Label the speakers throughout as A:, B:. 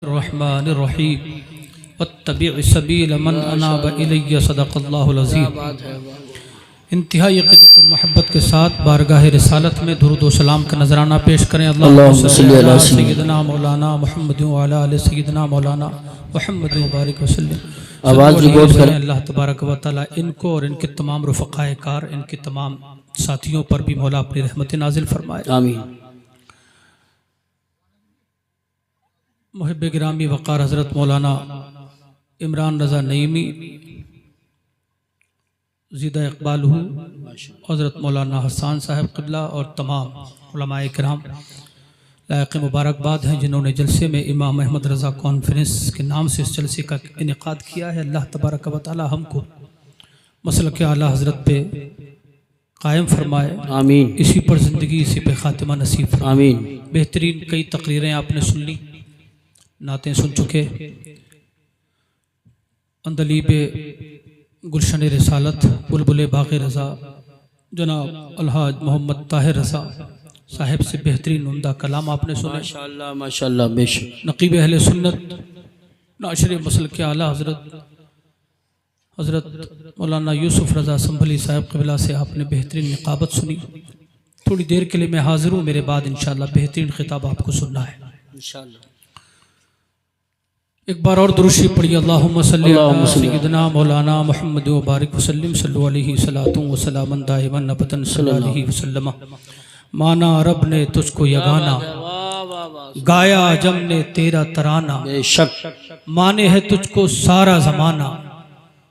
A: रहमानिर्रहीम वत्तबि' सबील मन अनाब इलैया सदक़ल्लाहुल अज़ीम। इंतहाई अक़ीदत व मोहब्बत के साथ बारगाह रिसालत में दुरूद व सलाम का नजराना पेश करें। अल्लाहुम्मा सल्लि अला सय्यिदिना मौलाना मुहम्मद व अला आलि सय्यिदिना मौलाना मुहम्मद व बारिक वसल्लम। आवाज़ रिकॉर्ड करें। अल्लाह तबारक व तआला इनको और इनके तमाम रफ़क़ाए कार, इनके तमाम साथियों पर भी मौला अपनी रहमत नाजिल फरमाए, आमीन। मुहिब गिरामी वक़ार हज़रत मौलाना इमरान रज़ा नईमी ज़िदा इक़बाल हूँ, हज़रत मौलाना हसन साहब क़िबला और तमाम उलमाए किराम लायक़ मुबारकबाद हैं जिन्होंने जलसे में इमाम अहमद रज़ा कॉन्फ्रेंस के नाम से इस जलसे का इनेक़ाद किया है। अल्लाह तबारक व तआला हमको मसलक आला हज़रत पे कायम फरमाए, आमीन। इसी पर ज़िंदगी, इसी पे ख़ातिमा नसीब फरमाए, आमीन। बेहतरीन कई तकरीरें आपने सुन ली, नातें सुन चुके। अंदलीब गुलशन रिसालत बुलबुल बाग़ रज़ा जनाब अलहाज मोहम्मद ताहिर रज़ा साहिब से बेहतरीन उम्दा कलाम आपने सुना, माशाअल्लाह माशाअल्लाह। बेशक नक़ीब अहले सुन्नत नाशर मसलक आला हज़रत मौलाना यूसुफ रज़ा संभली साहब क़िबला से आपने बेहतरीन निक़ाबत सुनी। थोड़ी देर के लिए मैं हाज़िर हूँ, मेरे बाद इंशाअल्लाह बेहतरीन खिताब आपको सुनना है इंशाअल्लाह। एक बार और दुरूद शरीफ पढ़िए। अल्लाहुम्मा सल्लि अला सय्यिदिना मौलाना मुहम्मद व बारिक वसल्लम सल्लल्लाहु अलैहि सलातु व सलामन दाइमन अबदन सल्लल्लाहु अलैहि वसल्लम। माना रब ने तुझको यगाना, गाया जम ने तेरा तराना, बेशक माने है तुझको सारा ज़माना,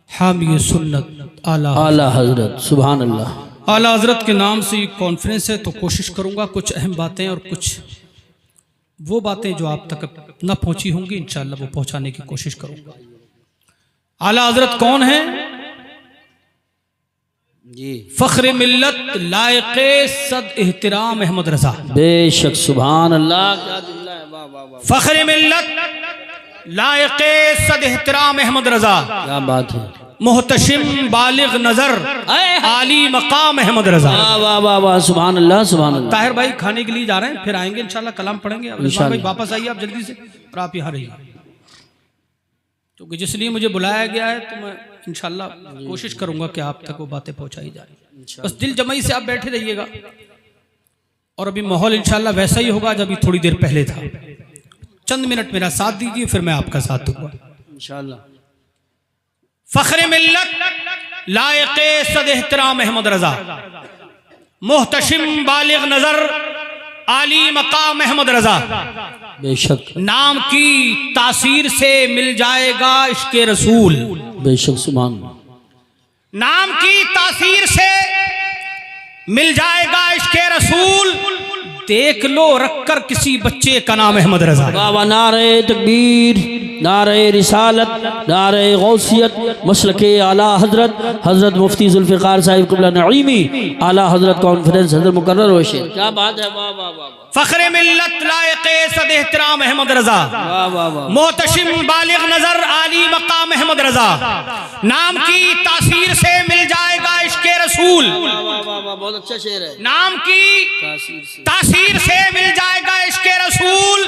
A: हामी सुन्नत आला हज़रत। सुभान अल्लाह। आला हज़रत के नाम से कॉन्फ्रेंस है तो कोशिश करूँगा कुछ अहम बातें और कुछ वो बातें जो आप तक न पहुंची होंगी इंशाअल्लाह वो पहुंचाने की कोशिश करूंगा। आला हज़रत कौन है जी? फ़ख्र मिल्लत लायक़े सद एहतराम अहमद रज़ा। बेशक सुभान अल्लाह। फ़ख्र मिल्लत लायक़े सद एहतराम अहमद रज़ा, क्या बात है। मुहतशिम बालिग नजर आली मकाम अहमद रज़ा। वाह वाह वाह, सुभान अल्लाह सुभान अल्लाह। ताहिर भाई खाने के लिए जा रहे हैं, फिर आएंगे इंशाल्लाह, कलाम पढ़ेंगे। भाई वापस आइए आप जल्दी से, और आप यहाँ रहिए क्योंकि जिस लिए मुझे बुलाया गया है तो मैं इंशाल्लाह कोशिश करूंगा कि आप तक वो बातें पहुंचाई जाए। बस दिल जमाई से आप बैठे रहिएगा और अभी माहौल इंशाल्लाह वैसा ही होगा जब थोड़ी देर पहले था। चंद मिनट मेरा साथ दीजिए, फिर मैं आपका साथ दूंगा इंशाल्लाह। फ़ख्र मिल्लत लायक़े सद एहतराम अहमद रज़ा, मुहतशिम बालिग नजर आली मकाम अहमद रज़ा। बेशक नाम की तासीर से मिल जाएगा इश्क़े रसूल। बेशक सुभान। नाम की तासीर से मिल जाएगा इश्क़े रसूल, देख लो रखकर किसी बच्चे का नाम अहमद रज़ा। वाह, नारे तकबीर, नारे रिसालत, नारे गौसियत, मसलके आला हज़रत हज़रत मुफ्ती ज़ुल्फ़िकार साहिब क़िबला नईमी आला हज़रत कॉन्फ्रेंस हज़रत मुकर्रर होशे। क्या बात है। वाह वाह वाह। फ़ख्र मिल्लत लायक़े सद एहतराम अहमद रज़ा, मुहतशिम बालिग नज़र आली मकाम अहमद रज़ा। नाम की तासीर से मिल जाएगा इश्क़े रसूल। बहुत अच्छा शेर है। नाम की तासीर से मिल जाएगा इश्क़े रसूल,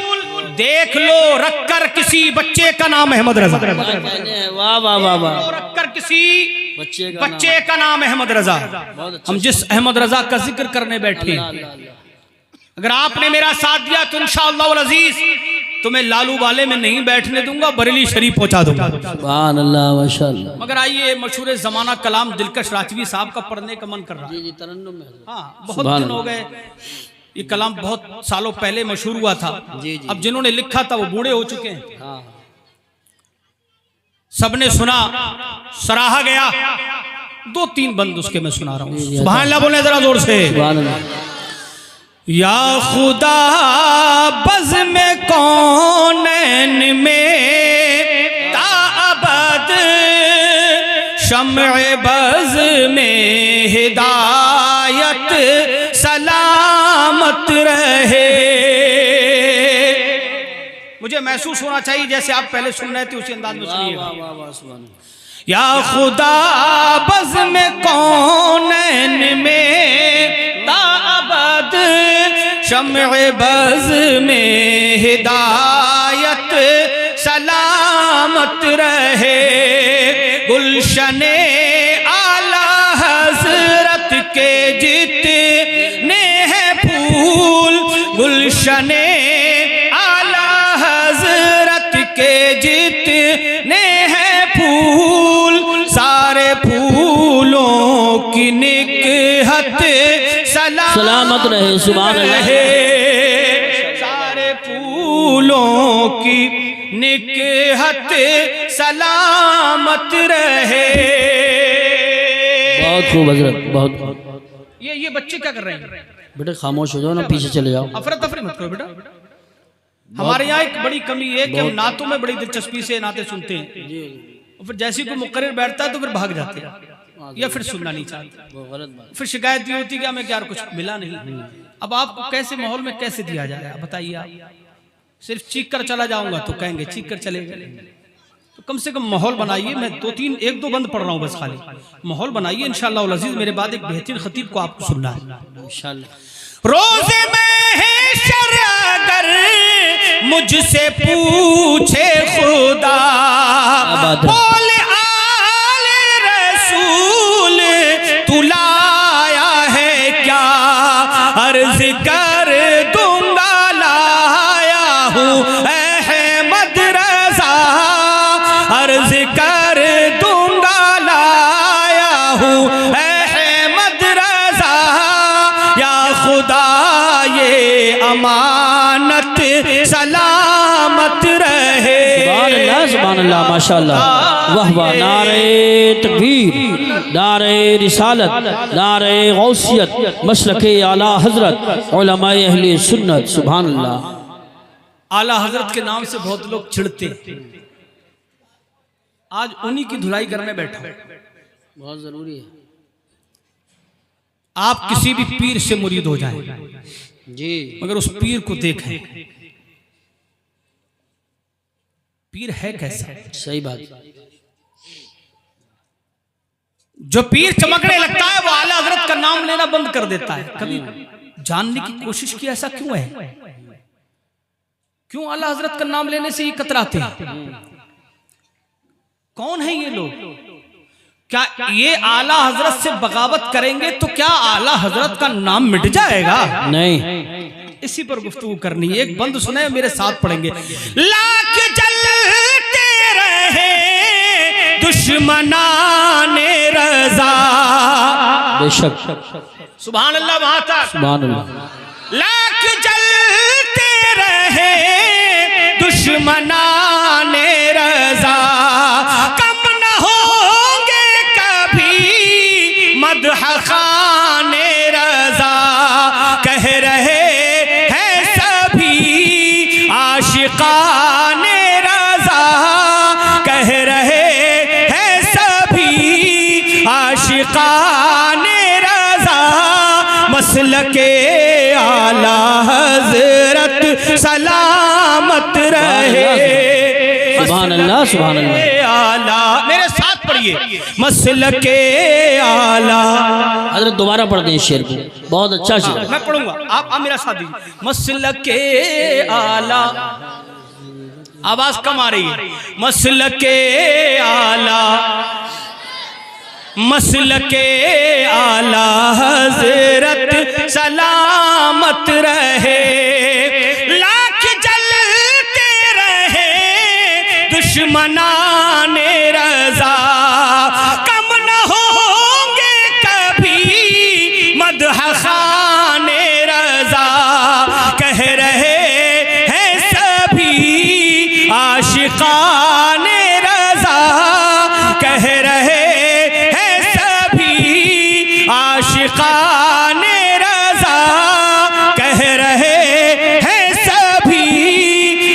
A: देख लो रखकर किसी बच्चे का नाम अहमद रज़ा। वाह वाह वाह वाह। रखकर किसी बच्चे का नाम अहमद रज़ा। हम जिस अहमद रज़ा का जिक्र करने बैठे, अगर आपने मेरा साथ दिया तो इंशाअल्लाह अज़ीज़ तुम्हें लालू वाले में नहीं बैठने दूंगा, बरेली शरीफ पहुंचा दूंगा। सुभान अल्लाह माशाअल्लाह। मगर आइए मशहूर ज़माना कलाम दिलकश राजवी साहब का पढ़ने का मन कर रहा है। जी तरन्नुम में। हाँ, बहुत दिन हो गए, ये कलाम बहुत सालों पहले मशहूर हुआ था। जी जी। अब जिन्होंने लिखा था वो बूढ़े हो चुके हैं। हाँ। सबने सुना, सराहा गया। दो तीन बंद उसके मैं सुना रहा हूँ। सुभान अल्लाह बोले जरा जोर से। सुभान अल्लाह। या खुदा बज़ में कौनैन में ताअबद, शम्अ बज़ में हिदायत सलामत रहे। मुझे महसूस होना चाहिए जैसे आप पहले सुन रहे थे उसी अंदाज में सुनिए। या खुदा बज़ में कौनैन में ताअबद, शम्अ बज़ में हिदायत सलामत रहे। गुलशने आला हजरत के जितने हैं फूल, गुलशने आला हजरत के जितने हैं फूल, सारे फूलों की निकहत सलामत रहे। सुभान अल्लाह। सारे फूलों की निकहत सलामत रहे।
B: बहुत खूब हजरत, बहुत।
A: ये बच्चे क्या कर रहे हैं?
B: बेटा खामोश हो जाओ ना, पीछे चले जाओ,
A: अफरा तफरी मत करो बेटा। हमारे यहाँ एक बड़ी कमी है कि हम नातों में बड़ी दिलचस्पी से नाते सुनते हैं, और फिर जैसे कोई मुकर्रिर बैठता है तो फिर भाग जाते हैं या फिर सुनना नहीं चाहते। फिर शिकायत ये होती है कि हमें क्या कुछ मिला नहीं। अब आपको कैसे माहौल में कैसे दिया जाए बताइए आप? सिर्फ चीख कर चला जाऊंगा तो कहेंगे चीख कर चले गए। तो कम से कम माहौल बनाइए। मैं एक दो बंद पढ़ रहा हूँ बस, खाली माहौल बनाइए। इंशाअल्लाह उल अजीज मेरे बाद एक बेहतरीन खतीब को आपको सुनना है इंशाअल्लाह। रोज़े महशर अगर मुझसे पूछे खुदा, बोल आले रसूल तू लाया है क्या, अर्ज कर दूंगा लाया हूँ अहमद रज़ा, अर्ज कर दूंगा लाया हूँ अहमद रज़ा। या खुदा ये अमानत सलामत रहे।
B: सुभान अल्लाह, माशाअल्लाह, वाह वाह। नारे तकबीर, नारे रिसालत, नारे गौसियत, मसलके आला हजरत, उलमाए अहले सुन्नत। सुभान अल्लाह।
A: आला हजरत के नाम से बहुत लोग चिढ़ते हैं। आज उन्हीं की धुलाई करने बैठा,
B: बहुत जरूरी है।
A: आप किसी भी पीर से मुरीद हो जाएं
B: जी,
A: मगर उस पीर को देखें, पीर है कैसा।
B: सही बात।
A: जो पीर चमकने लगता है वो आला हजरत का नाम लेना बंद कर देता है। कभी जानने की कोशिश की ऐसा क्यों है? क्यों आला हजरत का नाम लेने से ये कतराते हैं? कौन है ये लोग? क्या ये आला हजरत से बगावत करेंगे तो क्या आला हजरत का नाम मिट जाएगा?
B: नहीं।
A: इसी पर गुफ्तगू करनी है। एक बंद सुने, मेरे साथ पढ़ेंगे। लाख जलते रहे दुश्मनाने रज़ा,
B: बेशक।
A: सुभान अल्लाह, महाता
B: सुभान अल्लाह।
A: लाख जलते रहे दुश्मनाने रज़ा, कम न होंगे कभी मदह खाने रज़ा। कह रहे हैं सभी आशिकाने रज़ा, कह रहे हैं सभी आशिकाने रज़ा। मसलके आला हजरत सलामत रहे।
B: सुभान अल्लाह, सुभान अल्लाह।
A: आला, मेरे साथ पढ़िए। मसलके आला।
B: हजरत दोबारा पढ़ दें शेर को, बहुत अच्छा शेर।
A: मैं पढ़ूंगा, आप मेरा साथ दीजिए। मसलके आला, आवाज कम आ रही है। मसलके आला, मसलके आला हजरत सलामत रहे। लाख जलते रहे दुश्मनाने रज़ा, कम न होंगे कभी मदह खाने रज़ा। कह रहे हैं सभी आशिकाने रज़ा, कह रहे आशिकाने रज़ा, कह रहे हैं सभी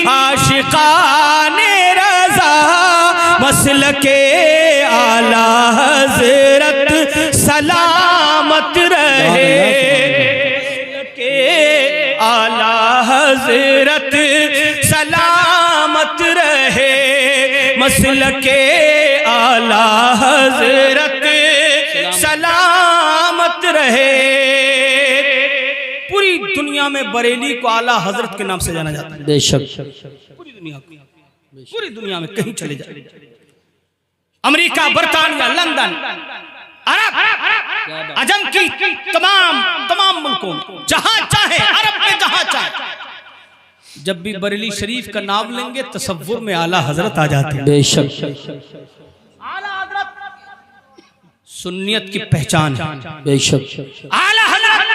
A: आशिकाने रज़ा। मसलके आला हजरत सलामत रहे। मसलके आला हजरत सलामत रहे। मसलके आला हजरत सलामत रहे। पूरी दुनिया में बरेली को आला हजरत के नाम से जाना जाता है।
B: बेशक।
A: पूरी दुनिया को पूरी दुनिया में कहीं चले जाए, अमेरिका, बर्तानिया, लंदन, अरब, अजम की तमाम मुल्कों में, जहां चाहे, अरब में जहां चाहे, जब भी बरेली शरीफ का नाम लेंगे तसव्वुर में आला हजरत आ जाते हैं।
B: बेशक
A: आला हजरत सुन्नियत की पहचान,
B: बेशक
A: आला हजरत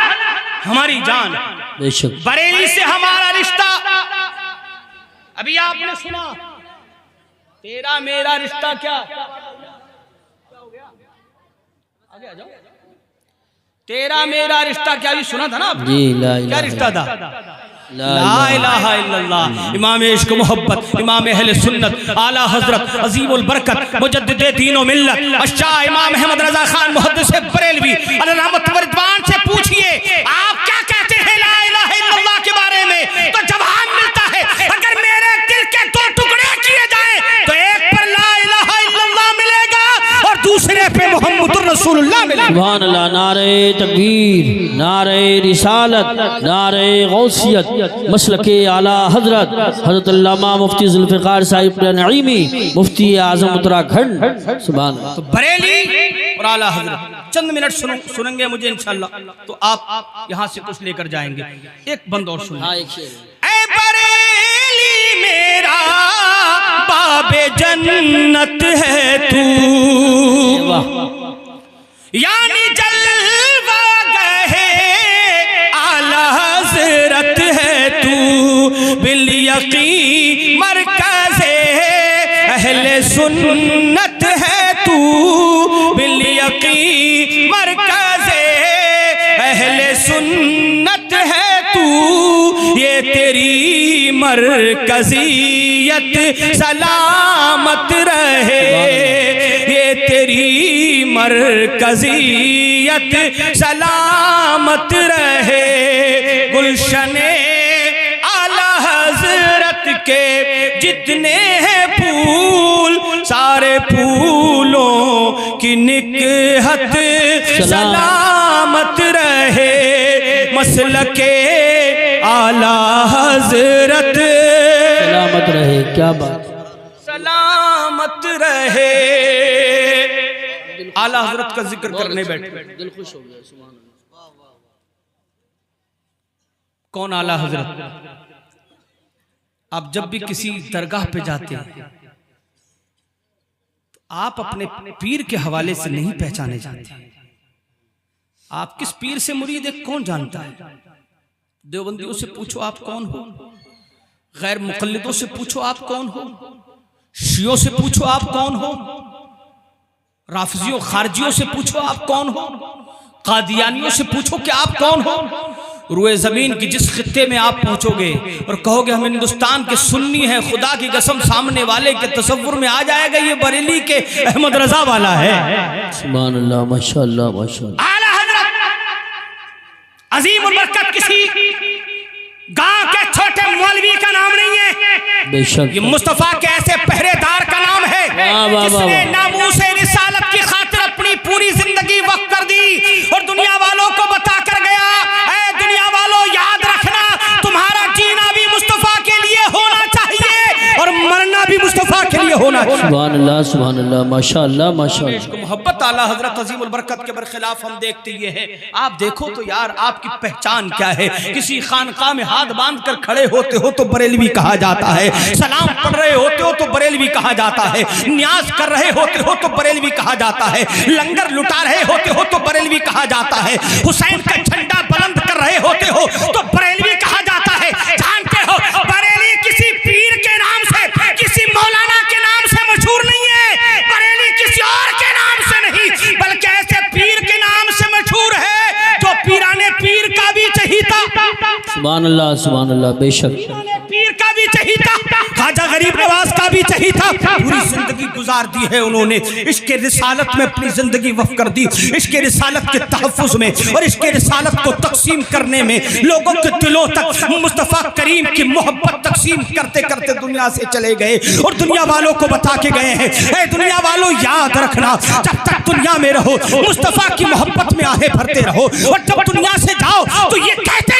A: हमारी जान,
B: बेशक
A: बरेली से हमारा रिश्ता। अभी आपने सुना तेरा मेरा रिश्ता क्या हो गया, आगे आ जाओ। तेरा मेरा रिश्ता क्या, भी सुना था ना आपने?
B: जी,
A: क्या रिश्ता था?
B: ला
A: इलाहा इल्लल्लाह, इमाम इश्क मोहब्बत, इमाम अहले सुन्नत, आला हजरत अजीमुल बरकत, मुजद्दिदे दीन व मिल्लत, अश्शा इमाम अहमद रजा खान मुहद्दिस बरेलवी अलैहि रिदवान से पूछिए आप क्या कहते हैं ला इलाहा इल्लल्लाह के बारे में, तो जवाब मिलता है अगर मेरे दिल के दो टुकड़े किए जाएं तो एक पर ला इलाहा इल्लल्लाह मिलेगा और दूसरे पे मुहम्मदुर रसूलुल्लाह मिलेगा।
B: सुभान अल्लाह। नारे तकबीर, नारे रिसालत, नारे गौसियत, मसलके आला हजरत हजरत अल्लामा मुफ्ती जुल्फ़िकार साहिब नईमी, मुफ्ती आज़म उत्तराखंड। सुभान अल्लाह।
A: तो बरेली और आला हजरत चंद मिनट सुनेंगे मुझे इंशाल्लाह, तो आप यहाँ से कुछ लेकर जाएंगे। एक बंद और सुनिए।
B: हाँ, एक शेर।
A: ऐ बरेली मेरा बाबे जन्नत है तू, यानी जलवा गए आला हजरत है तू, बिल यकीन मरकज़े अहले सुन्नत है तू, बिल यकीन मरकज़े अहले सुन्नत है तू, ये तेरी मरकज़ियत सलामत रहे, ये तेरी मरकज़ियत सलामत रहे। गुलशने आला हजरत के जितने हैं फूल, सारे फूलों की निकहत सलामत रहे, मसलके आला हजरत
B: सलामत रहे। क्या बात,
A: सलामत रहे। आला हजरत का जिक्र करने बैठे,
B: दिल खुश हो गया। सुभान अल्लाह।
A: कौन आला हजरत? आप जब भी किसी दरगाह पे जाते हैं तो आप अपने पीर के हवाले से नहीं पहचाने जाते। आप किस पीर से मुरीद है कौन जानता है? देवबंदियों से पूछो आप कौन हो, गैर मुक़ल्लिदों से पूछो आप कौन हो, शियों से पूछो आप कौन हो, राफिजियों खारजियों से पूछो आप कौन हो, कादियानियों से पूछो कि आप कौन हो। रुए जमीन की जिस खित्ते में आप पहुंचोगे और कहोगे हम हिंदुस्तान के सुन्नी हैं, खुदा की कसम सामने वाले के तसव्वुर में आ जाएगा ये बरेली के अहमद रजा वाला है।
B: सुभान अल्लाह, माशाअल्लाह, माशाअल्लाह।
A: आला हजरत अजीमुल बरकत किसी गांव के छोटे मौलवी का नाम नहीं है,
B: बेशक
A: ये मुस्तफा के ऐसे पहरेदार का नाम है जिसने नामूस रिसालत की खातिर अपनी पूरी जिंदगी वक्फ कर दी और दुनिया वालों को बताकर गया, ऐ दुनिया वालों याद रखना तुम्हारा जीना भी मुस्तफा के लिए होना चाहिए और मरना भी मुस्तफा के लिए होना चाहिए।
B: सुभान अल्लाह, सुभान अल्लाह, माशाअल्लाह, माशाअल्लाह।
A: इसको मोहब्बत आला हजरत अजीमुल बरकत के बरखिलाफ हम देखते ये हैं। आप देखो तो यार आपकी पहचान क्या है? किसी खानकाह में हाथ बांध कर खड़े होते हो तो बरेलवी कहा जाता है, सलाम पढ़ रहे होते हो तो बरेलवी कहा जाता है, न्याज कर रहे होते हो तो बरेलवी कहा जाता है, लंगर लुटा रहे होते हो तो बरेलवी कहा जाता है, हुसैन का झंडा बुलंद कर रहे होते हो तो बरेलवी कहा जाता है। जानते हो बरेली किसी पीर के नाम से, किसी मौलाना के नाम से मशहूर नहीं है, बरेली किसी और के नाम से नहीं बल्कि ऐसे पीर के नाम से मशहूर है जो पीराने पीर का भी चहीता,
B: सुभान अल्लाह, सुभान अल्लाह, बेशक
A: पीर का भी चहीता, ख्वाजा गरीब नवाज का भी चहीता। पूरी जिंदगी गुजार दी है उन्होंने, इसके रिसालत में अपनी जिंदगी वक्फ कर दी, इसके रिसालत के तहफ़्फ़ुज़ में और इसके रिसालत को तकसीम करने में, लोगों के दिलों तक मुस्तफ़ा करीम की मोहब्बत तकसीम करते करते दुनिया से चले गए और दुनिया वालों को बता के गए हैं, ऐ दुनिया वालों याद रखना जब तक दुनिया में रहो मुस्तफ़ा की मोहब्बत में आहें भरते रहो और जब दुनिया से जाओ तो ये कहते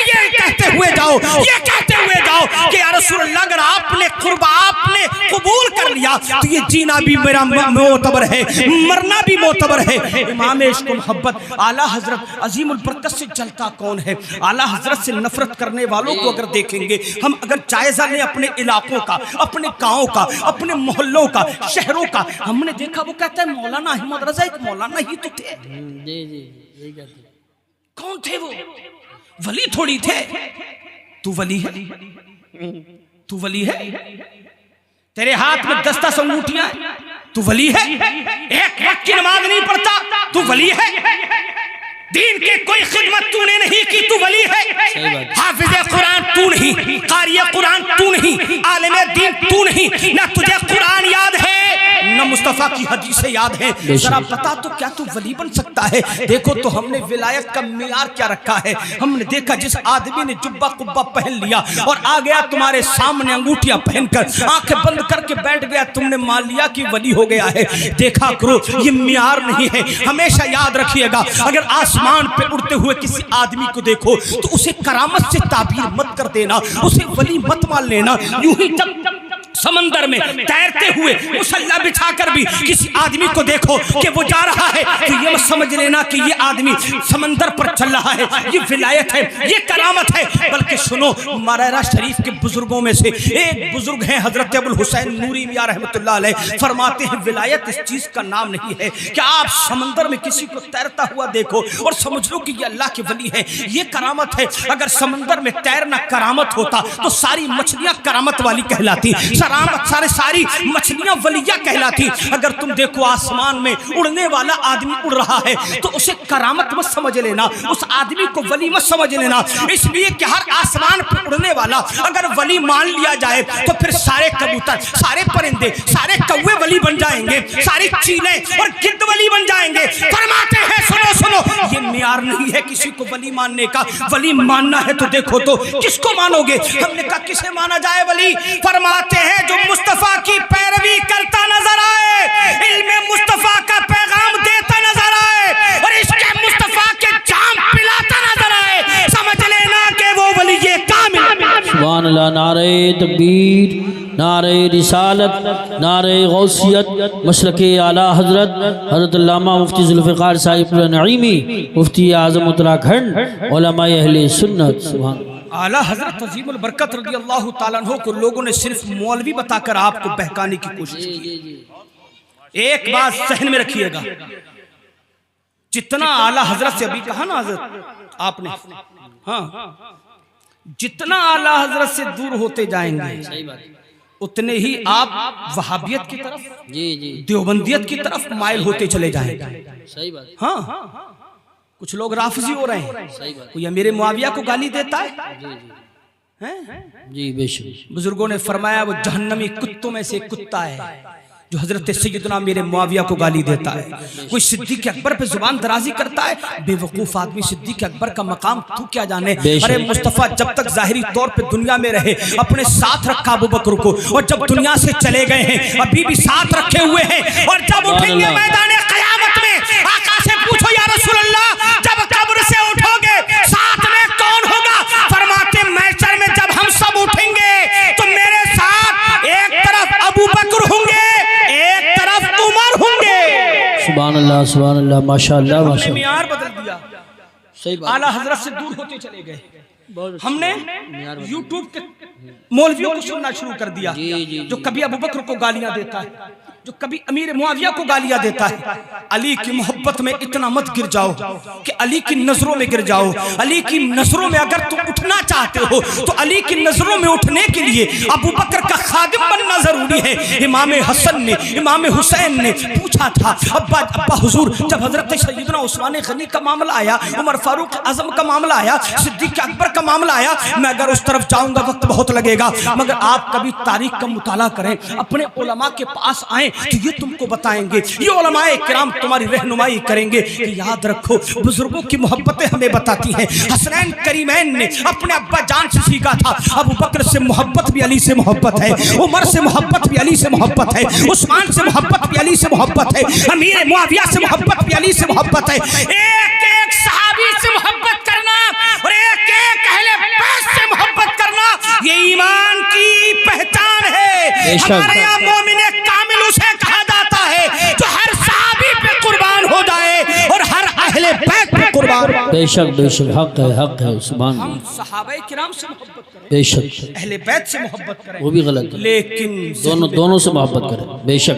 A: हुए जाओ कि या रसूल अल्लाह अगर आपने कुर्ब आपने कबूल गया तो ये जीना भी मेरा मोतबर है, मरना भी मोतबर है। इमाम इश्क मोहब्बत आला हजरत अजीमुल बरकत से जलता कौन है? आला हजरत से नफरत करने वालों को अगर देखेंगे हम, अगर जायजा लें अपने इलाकों का, अपने गाँव का, अपने मोहल्लों का, शहरों का, हमने देखा वो कहता है मौलाना अहमद रजा एक मौलाना ही तो थे। कौन थे वो? वली थोड़ी थे। तू वली है? तू वली है? तेरे हाथ में 10-10 अंगूठियां, तू वली है? एक वक्त की नमाज नहीं पढ़ता, तू वली है? दीन की कोई खिदमत तूने नहीं की, तू वली है? हाफिज़े कुरान तू नहीं, क़ारिए कुरान तू नहीं, आलिमे दीन तू नहीं, ना तुझे कुरान याद है न मुस्तफा की हदीसें याद है। जरा बता तो क्या तू वली बन सकता है? देखो तो हमने विलायत का मियार क्या रखा है। हमने देखा जिस आदमी ने जुब्बा कुब्बा पहन लिया और आ गया तुम्हारे सामने अंगूठियां पहनकर, आंखें बंद करके बैठ गया, तुमने मान लिया कि वली हो गया है। देखा करो ये मियार नहीं है। हमेशा याद रखिएगा, अगर आसमान पे उड़ते हुए किसी आदमी को देखो तो उसे करामत से ताबीर मत कर देना, उसे वली मत मान लेना। यूं ही जब समंदर में तैरते हुए मुसल्ला बिछाकर भी किसी आदमी को देखो कि वो जा रहा है तो ये मत समझ लेना कि ये आदमी समंदर पर चल रहा है, ये विलायत है, ये करामत है। बल्कि सुनो, मरहरा शरीफ के बुजुर्गों में से एक बुजुर्ग हैं हजरत अबुल हुसैन नूरी मियां रहमतुल्लाह अलैह, फरमाते हैं विलायत इस चीज का नाम नहीं है कि आप समंदर में किसी को तैरता हुआ देखो और समझ लो कि ये अल्लाह के वली है, ये करामत है। अगर समंदर में तैरना करामत होता तो सारी मछलियां करामत वाली कहलाती, सारी मछलियां वलिया कहलाती। अगर तुम देखो आसमान में उड़ने वाला आदमी उड़ रहा है तो उसे करामत मत समझ लेना, उस आदमी को वली मत समझ लेना। इसलिए कि हर आसमान पर उड़ने वाला अगर वली मान लिया जाए तो फिर सारे कबूतर, सारे परिंदे, सारे कौवे वली बन जाएंगे, सारी चीलें और गिद्ध वली बन जाएंगे। फरमाते हैं सुनो सुनो, ये मियार नहीं है किसी को वली मानने का। वली मानना है तो देखो तो किसको मानोगे? हमने कहा किसे माना जाए वली? फरमाते हैं जो मुस्तफा की पैरवी करता नजर आए, इल्मे मुस्तफा का पैगाम देता नजर आए और इसके मुस्तफा के जाम पिलाता नजर आए, समझ लेना कि वो वली ये कामिल।
B: सुभान अल्लाह। नारे तकबीर, नारे रिसालत, नारे गौसियत, मशरक़े आला हजरत हजरत अल्लामा मुफ्ती ज़ुल्फ़िकार साहिब नईमी, मुफ्ती आज़म उत्तराखंड, उलमाए अहले सुन्नत। सुभान
A: आला हजरत अज़ीमुल बरकत रज़ियल्लाहु ताला अन्हु को लोगों ने सिर्फ मौलवी बताकर आपको बहकाने की कोशिश की। एक बात सहन में रखिएगा, जितना आला हजरत से अभी कहा ना हजरत आपने, हाँ, जितना आला हजरत से दूर होते जाएंगे उतने ही आप वहाबियत की तरफ, देवबंदियत की तरफ माइल होते चले जाएंगे।
B: सही बात।
A: हाँ, कुछ लोग राफजी हो रहे हैं, कोई अमीर मुआविया को गाली देता है,
B: जी बेशक।
A: बुजुर्गों ने फरमाया वो जहन्नमी कुत्तों में से कुत्ता है जो हजरत सैयदना मेरे मुआविया को गाली देता है। कोई सिद्दीक अकबर पे जुबान दराजी करता है, बेवकूफ आदमी, सिद्दीक अकबर का मकाम तू क्या जाने। अरे मुस्तफा जब तक जाहिरी तौर पे दुनिया में रहे अपने साथ रखा अबू बकर को, और जब दुनिया से चले गए हैं अभी भी साथ रखे हुए हैं, और जब उठेंगे मैदान क़यामत में आका से पूछो या रसूल अल्लाह, जब कब्र से उठोगे साथ में कौन होगा? फरमाते महशर में जब हम सब उठेंगे तो मेरे साथ एक तरफ अबू बकर होंगे, एक तरफ उमर होंगे।
B: सुभान अल्लाह, सुभान अल्लाह, माशाअल्लाह, माशाअल्लाह।
A: मियार बदल दिया,
B: सही बात।
A: आला हजरत से दूर होते चले गए। हमने यूट्यूब के मौलवियों को सुनना शुरू कर दिया जो कभी अबू बकर को गालियां देता है, जो कभी अमीर मुआविया को गालियां देता है। अली की मोहब्बत में इतना मत गिर जाओ कि अली की नजरों में गिर जाओ। अली की नजरों में अगर तुम उठना चाहते हो तो अली की नजरों में उठने के लिए अबू बकर का खादिम बनना जरूरी है। इमाम हसन ने, इमाम हुसैन ने पूछा था, अब्बा हुजूर, जब हजरत सैयदना उस्मान गनी का मामला आया, उमर फारूक आजम का मामला आया, सिद्दीक अकबर का मामला आया, मैं अगर उस तरफ जाऊंगा वक्त बहुत लगेगा, मगर आप कभी तारीख का मुताला करें, अपने उलमा के पास आए तो ये तुमको बताएंगे, ये उलमाए किराम तुम्हारी रहनुमाई करेंगे कि याद रखो बुजुर्गों की मोहब्बतें हमें बताती हैं। हसनैन करीमैन ने अपने अब्बा जान से सीखा था, अबू बकर से मोहब्बत भी अली से मोहब्बत है, उमर से मोहब्बत भी अली से मोहब्बत है, उस्मान से मोहब्बत भी अली से मोहब्बत है, अमीर मुआविया से मोहब्बत भी अली से मोहब्बत है। एक एक सहाबी से मोहब्बत करना और एक एक अहले बैत से मोहब्बत करना, ये ईमान की पहचान है। हमारे यहाँ मोमिन काम अहले बैत पे कुर्बान।
B: बेशक बेशक, हक है सुभान
A: हम सहाबाए किराम से मोहब्बत करें,
B: बेशक,
A: अहले बैत से मोहब्बत करें,
B: वो भी गलत है,
A: लेकिन
B: दोनों से मोहब्बत करें। बेशक,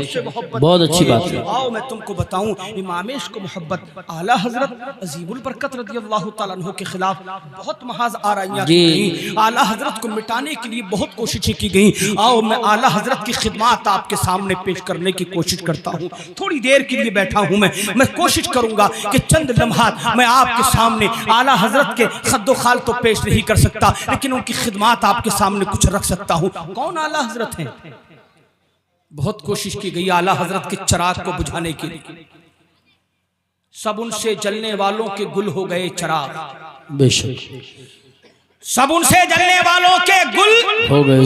B: बहुत अच्छी बात है।
A: आओ मैं तुमको बताऊं, इमामेश को मोहब्बत आला हजरत अजीमुल बरकत रज़ियल्लाहु ताला अन्हु के खिलाफ बहुत महाज आराइयां की गई, आला हजरत को मिटाने के लिए बहुत कोशिशें की गई। आओ मैं आला हजरत की खिदमत आपके सामने पेश करने की कोशिश करता हूँ। थोड़ी देर के लिए बैठा हूँ मैं कोशिश करूंगा कि चंद लम्हात मैं आपके सामने आला हजरत के खद्दो खाल तो पेश नहीं कर सकता, लेकिन उनकी खिदमत आपके सामने कुछ रख सकता हूँ। कौन आला हजरत हैं? बहुत कोशिश की गई आला हजरत के चिराग को बुझाने के लिए, सब उनसे जलने वालों के गुल हो गए चिराग,
B: बेशक,
A: सब उनसे जलने वालों के गुल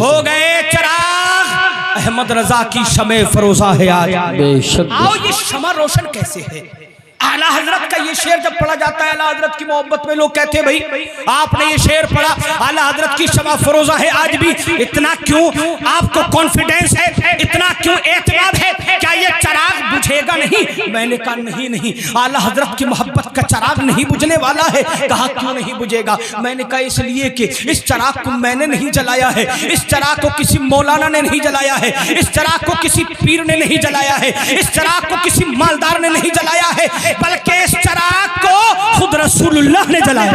A: हो गए चिराग। अहमद रजा की शमे फरोजा है आज।
B: बेशक,
A: आओ ये शमा रोशन कैसे है? आला हजरत का ये शेर जब पढ़ा जाता है, आला हजरत की मोहब्बत में लोग कहते हैं भाई आपने ये शेर पढ़ा, आला हजरत की शमा फरोजा है आज भी, इतना क्यों आपको कॉन्फिडेंस है, इतना क्यों एतमाद है? क्या ये चिराग बुझेगा नहीं? मैंने कहा नहीं, आला हजरत की मोहब्बत का चिराग नहीं बुझने वाला है। कहा क्यों नहीं बुझेगा? मैंने कहा इसलिए कि इस चिराग को मैंने नहीं जलाया है, इस चिराग को किसी मौलाना ने नहीं जलाया है, इस चिराग को किसी पीर ने नहीं जलाया है, इस चिराग को किसी मालदार ने नहीं जलाया है, बल्कि इस चिराग को खुद रसूलुल्लाह ने जलाया।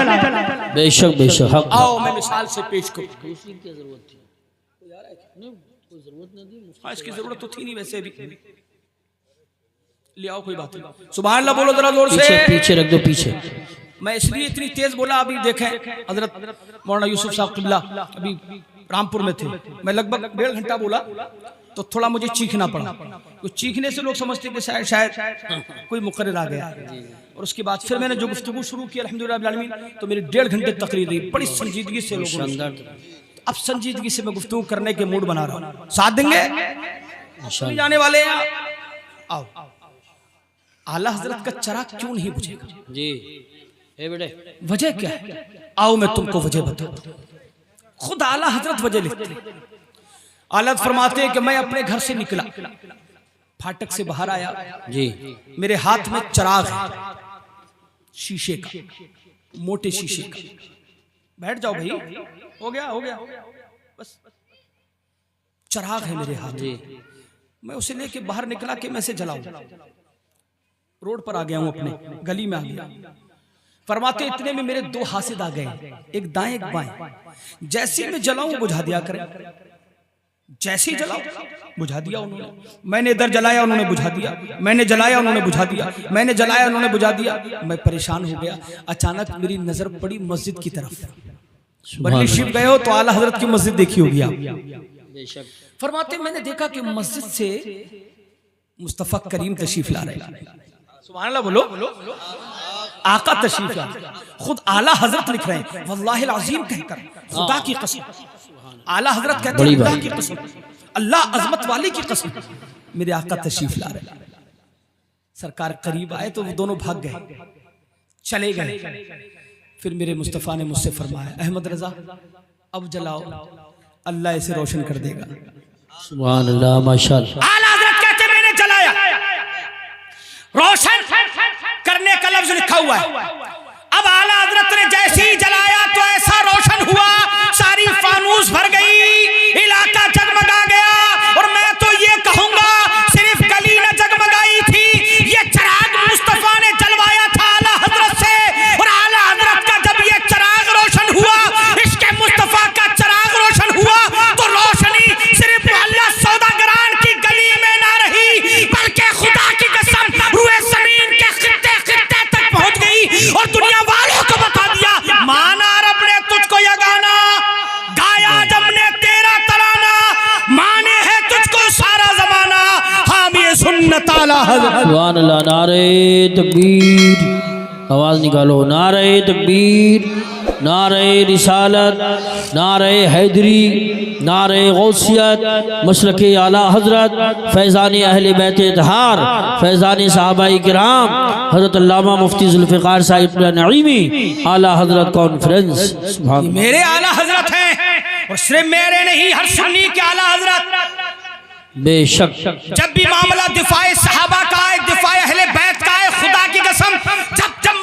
B: बेशक बेशक, हक।
A: आओ मैं मिसाल से पेश करूं। इसकी जरूरत तो थी नहीं वैसे भी, ले आओ कोई बात नहीं। सुभान अल्लाह बोलो जरा जोर से।
B: पीछे रख दो, पीछे।
A: मैं इसलिए इतनी तेज बोला, अभी देखें हजरत मौलाना यूसुफ साहब किबला अभी रामपुर में थे, मैं लगभग 1.5 घंटा बोला तो थोड़ा मुझे चीखना पड़ा। तो चीखने से लोग समझते कि शायद कोई मुकर्रर आ गया, और उसके बाद फिर मैंने जो गुफ्तगू शुरू की अल्हम्दुलिल्लाह रब्बिल आलमीन, तो मेरी 1.5 घंटे तकरीर रही, बड़ी संजीदगी से लोगों ने। अब संजीदगी से मैं गुफ्तगू करने के मूड बना रहा हूँ, साथ देंगे जाने वाले हैं। आओ, आला हजरत का चिराग क्यों नहीं बुझेगा
B: जी? बेटे
A: वजह क्या है? आओ मैं तुमको वजह बताऊं। खुद आला हजरत वजह लिखते, आला फरमाते हैं कि मैं अपने घर से निकला, फाटक से बाहर आया
B: जी,
A: मेरे हाथ में चिराग है, शीशे का, मोटे शीशे का। बैठ जाओ भाई, हो गया बस। चिराग है मेरे हाथ में, मैं उसे लेके बाहर निकला कि मैं इसे जलाऊं। रोड पर आ गया हूं, अपने गली में आ गया। फरमाते इतने में मेरे 2 हासिद आ गए, एक दाएं एक बाएं। जैसे मैं जलाऊं बुझा दिया करें, जैसे ही जलाऊं बुझा दिया उन्होंने। मैंने इधर जलाया उन्होंने बुझा दिया, मैंने जलाया उन्होंने बुझा दिया, मैंने जलाया उन्होंने बुझा दिया। मैं परेशान हो गया। अचानक मेरी नजर पड़ी मस्जिद की तरफ। बरली शिव गए हो तो आला हजरत की मस्जिद देखी होगी आप। फरमाते मैंने देखा कि मस्जिद से मुस्तफा करीम तशरीफ ला रहे हैं। सुभान अल्लाह बोलो। आका तशरीफ ला रहे, खुद आला हजरत लिख रहे हैं, वल्लाहिल अज़ीम कहकर, खुदा की कसम। आला हजरत कहते हैं खुदा की कसम, अल्लाह अजमत वाली की कसम, मेरे आका तशरीफ ला रहे। सरकार करीब आए तो वो दोनों भाग गए, चले गए। फिर मेरे मुस्तफ़ा ने मुझसे फरमाया, अहमद रजा अब जलाओ, अल्लाह इसे रोशन कर देगा।
B: सुभान अल्लाह, माशाअल्लाह।
A: आला हजरत कहते मैंने जलाया, रोशन करने का लफ्ज लिखा हुआ है। अब आला हजरत ने जैसे ही जलाया तो ऐसा रोशन हुआ, सारी फानूस भर गई, इलाका जगमगा गया। और मैं तो ये कहूंगा सिर्फ गली न जगमगाई थी, ये चिराग मुस्तफा ने जलवाया था आला हजरत से। और आला हजरत का जब ये चिराग रोशन हुआ, इसके मुस्तफा का चिराग रोशन हुआ, तो रोशनी सिर्फ अल्लाह सौदागरान की गली में ना रही, बल्कि खुदा की कसम रुए जमीन के खित्ते खित्ते तक पहुंच गई। और दुनिया वालों को बता दिया, माना रब ने तुझको ये गाना गाया, जब ने तेरा तराना, माने है तुझको सारा जमाना, हामी सुन्नत आला हजरत।
B: सुभान अल्लाह। नारे तकबीर, आवाज निकालो। नारे तकबीर, नारे रिसालत, नारे हैदरी, नारे गौसियत, मसलक आला हजरत, फैज़ान अहले बैत इत्तहार, फैज़ान सहाबाए किराम, हजरत अल्लामा मुफ्ती ज़ुल्फ़िकार साहिब नईमी, आला हजरत कॉन्फ्रेंस। सुभान
A: मेरे आला हजरत हैं, और सिर्फ मेरे नहीं, हर सुन्नी के आला हजरत।
B: बेशक,
A: जब भी मामला दिफाए सहाबा का है, दिफाए अहले बैत का है, खुदा की कसम जब जब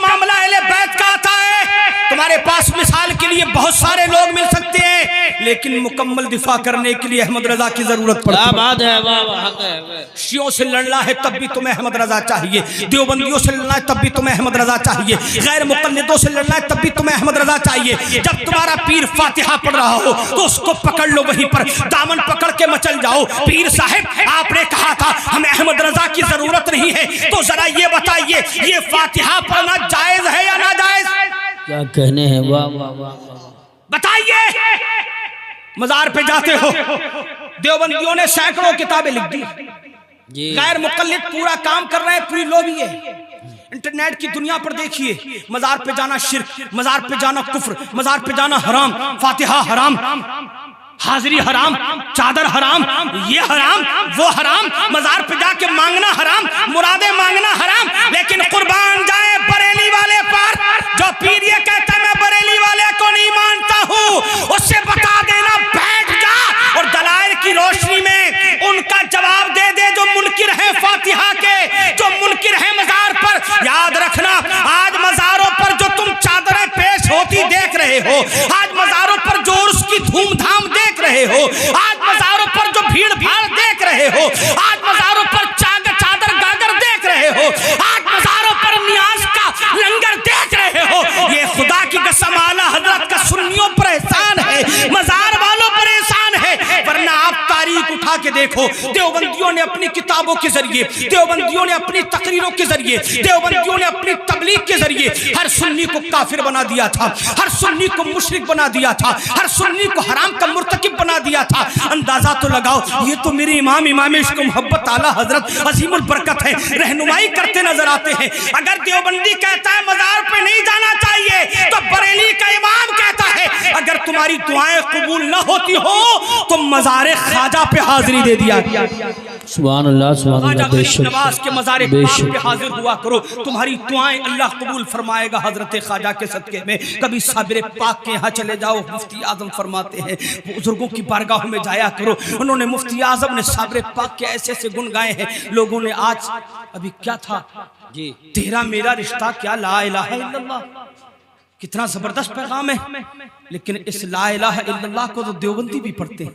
A: बहुत सारे लोग मिल सकते हैं, लेकिन मुकम्मल दिफा करने के लिए अहमद रजा की जरूरत पड़ती है। शियों से लड़ना है तब भी तुम्हें अहमद रजा चाहिए, देवबंदियों से लड़ना है तब भी तुम्हें अहमद रजा चाहिए, गैर मुक़ल्लिदों से लड़ना है तब भी तुम्हें अहमद रजा चाहिए। जब तुम्हारा पीर फातिहा पढ़ रहा हो तो उसको पकड़ लो, वहीं पर दामन पकड़ के मचल जाओ। पीर साहब आपने कहा था हमें अहमद रजा की जरूरत नहीं है, तो जरा ये बताइए ये फातिहा पढ़ना जायज है या नाजायज?
B: क्या कहने हैं, वाह वाह वाह
A: बताइए। मजार पे जाते हो, देवबंदियों ने सैकड़ों किताबें लिख दी, गैर मुक़ल्लिद पूरा काम कर रहे हैं, पूरी लोबी है। इंटरनेट की दुनिया पर देखिए, मजार पे जाना शिर्क, मजार पे जाना कुफ्र, मजार पे जाना हराम, फातिहा हराम, हाजिरी हराम, चादर हराम, ये हराम वो हराम, मजार पे जाके मांगना हराम, मुरादे मांगना हराम। लेकिन कुर्बान जाए बरेली वाले पर, जो पीर ये कहता है मैं बरेली वाले को नहीं मानता हूँ, उससे बता देना बैठ जा और दलाइल की रोशनी में उनका जवाब दे दे जो मुनकिर है फातिहा के, जो मुनकिर है मजार पर। याद रखना, आज मजारों पर जो तुम चादरें पेश होती देख रहे हो, आज मजारों पर जो उसकी धूमधाम देख रहे हो, आज मजारों पर जो भीड़ भाड़ देख रहे हो, आज मजारों पर चादर गागर देख रहे हो, आज मजारों पर नियाज का लंगर देख रहे हो, ये खुदा की कसम आला हजरत का सुन्नियों पर एहसान है, मजार वालों पर एहसान है। वरना आप तारीख उठा के देखो, देवबंदियों ने अपनी किताबों के जरिए, देवबंदियों ने अपनी तकरीरों के जरिए, देवबंदियों ने अपनी तबलीग के जरिए हर सुन्नी को काफिर बना दिया था, हर सुन्नी को मुशरिक बना दिया था, हर सुन्नी को हराम का मुर्तकिब बना दिया था। अंदाजा तो लगाओ, ये तो मेरे इमाम इश्क मोहब्बत आला हजरत अजीमुल बरकत है, रहनुमाई करते नजर आते हैं। अगर देवबंदी कहता है मजार पे नहीं जाना चाहिए, तो बरेली का इमाम कहता है अगर तुम्हारी दुआएं कबूल न होती हो तो मज़ारे ख्वाजा पे हाजिरी दे दिया।
B: सुभान अल्लाह, सुभान अल्लाह। बेशक
A: नवाज के मज़ारे पाक पे हाजिर हुआ करो, तुम्हारी दुआएं अल्लाह कबूल फरमाएगा हजरत ख्वाजा के सदके में। कभी साबिर पाक के यहाँ चले जाओ, मुफ्ती आजम फरमाते हैं बुजुर्गों की बारगाहों में जाया करो। उन्होंने मुफ्ती आजम ने साबिर पाक के ऐसे ऐसे गुण गाए हैं, लोगों ने आज अभी क्या था जी, तेरा मेरा रिश्ता क्या, ला इलाहा इल्लल्लाह, कितना जबरदस्त पैगाम है। लेकिन इस ला इलाहा इल्लल्लाह को तो देवबंदी भी पढ़ते हैं,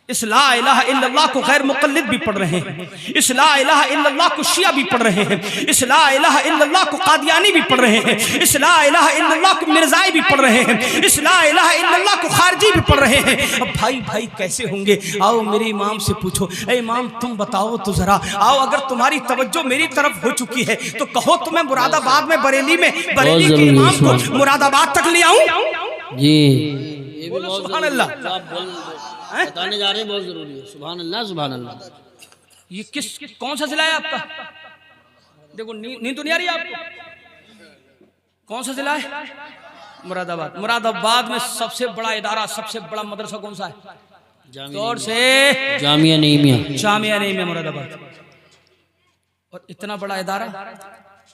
A: इस ला इलाहा इल्लल्लाह को गैर मुक़ल्लिद भी पढ़ रहे हैं, इस ला इलाहा इल्लल्लाह को शिया भी पढ़ रहे हैं, इस ला इलाहा इल्लल्लाह को कादियानी भी पढ़ रहे हैं, इस ला इलाहा इल्लल्लाह को मिर्ज़ाई भी पढ़ रहे हैं, इस ला इलाहा इल्लल्लाह को खारजी भी पढ़ रहे हैं। अब भाई भाई कैसे होंगे? आओ मेरे इमाम से पूछो, ए इमाम तुम बताओ तो जरा, आओ अगर तुम्हारी तवज्जो मेरी तरफ हो चुकी है तो कहो तुम्हें मुरादाबाद में बरेली के इमाम को मुरादाबाद तक ले आऊं
B: जी।
A: बोलो सुभान अल्लाह,
B: बताने जा रहे हैं, बहुत जरूरी है। सुभान अल्लाह, सुभान अल्लाह।
A: ये कौन सा जिला है आपका? देखो नींद तो नहीं आ रही आपको? कौन सा जिला है? मुरादाबाद। मुरादाबाद में सबसे बड़ा इदारा, सबसे बड़ा मदरसा कौन सा है? जोर से
B: जामिया नईमिया।
A: जामिया नईमिया मुरादाबाद। और इतना बड़ा इदारा,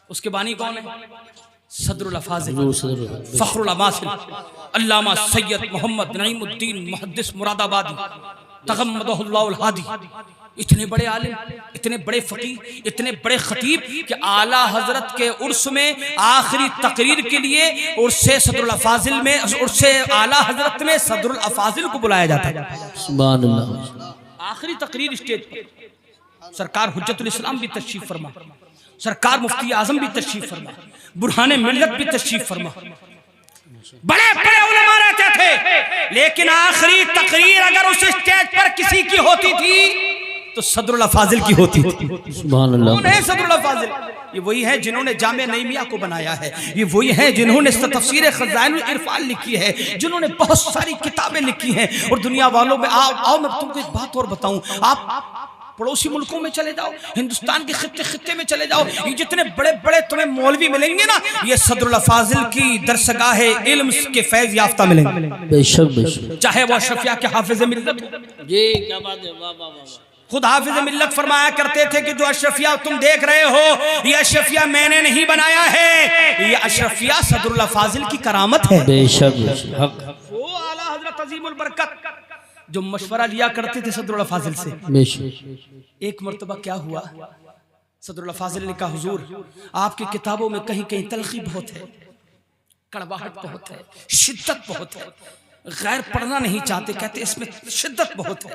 A: उसके बानी कौन है? सदरुल अफाज़िल फ़ख्रुल अमासिल अल्लामा सैयद मोहम्मद नईमुद्दीन मुहद्दिस मुरादाबादी तगम्मदहुल्लाहुल हादी। इतने बड़े आलिम, इतने बड़े फ़कीह, इतने बड़े खतीब कि आला हजरत के उर्स में आखिरी तकरीर के लिए उर्से सदरुल अफाज़िल में, उर्से आला हजरत में सदरुल अफाज़िल को बुलाया जाता है।
B: सुभान अल्लाह।
A: आखिरी तकरीर स्टेज पर सरकार हुज्जतुल इस्लाम भी तशरीफ फरमा, सरकार मुफ्ती आजम भी तशरीफ फरमा, बुरहाने मिल्लत भी तशरीफ फरमा, बड़े बड़े उलमा रहते थे। लेकिन आखिरी तकरीर अगर उस स्टेज पर किसी की होती थी तो सदरुल अफाज़िल की होती थी।
B: सुभान अल्लाह।
A: कौन है सदरुल अफाज़िल? ये वही है जिन्होंने जामे नईमिया को बनाया है, ये वही है जिन्होंने तफसीर खज़ाइनुल इरफान लिखी है, जिन्होंने बहुत सारी किताबें लिखी हैं। और दुनिया वालों में आओ मैं तुमको एक बात और बताऊं, आप पड़ोसी मुल्कों में चले जाओ, हिंदुस्तान के खित्ते में चले जाओ, ये जितने बड़े बड़े तुम्हें मौलवी मिलेंगे ना, ये सदरुल अफाज़िल की दरसगाह इल्म के फैज़ याफ्ता मिलेंगे।
B: बेशक बेशक।
A: चाहे वो अशरफिया के हाफिज़ मिल्लत हो।
B: जी क्या बात है, वाह वाह वाह।
A: खुद हाफिज़ मिल्लत फरमाया करते थे कि जो अशरफिया तुम देख रहे हो, ये अशरफिया मैंने नहीं बनाया है, ये अशरफिया सदरुल अफाज़िल की करामत है।
B: बेशक बेशक।
A: वो आला हज़रत अज़ीमुल बरकत जो मशवरा लिया करते थे सदरुल अफाज़िल से।
B: बेशक।
A: एक मर्तबा क्या हुआ, सदरुल अफाज़िल ने कहा हुजूर आपकी किताबों में कहीं कहीं तलखी बहुत है, कड़वाहट बहुत है, शिद्दत बहुत है, गैर पढ़ना नहीं चाहते, कहते इसमें शिद्दत बहुत है।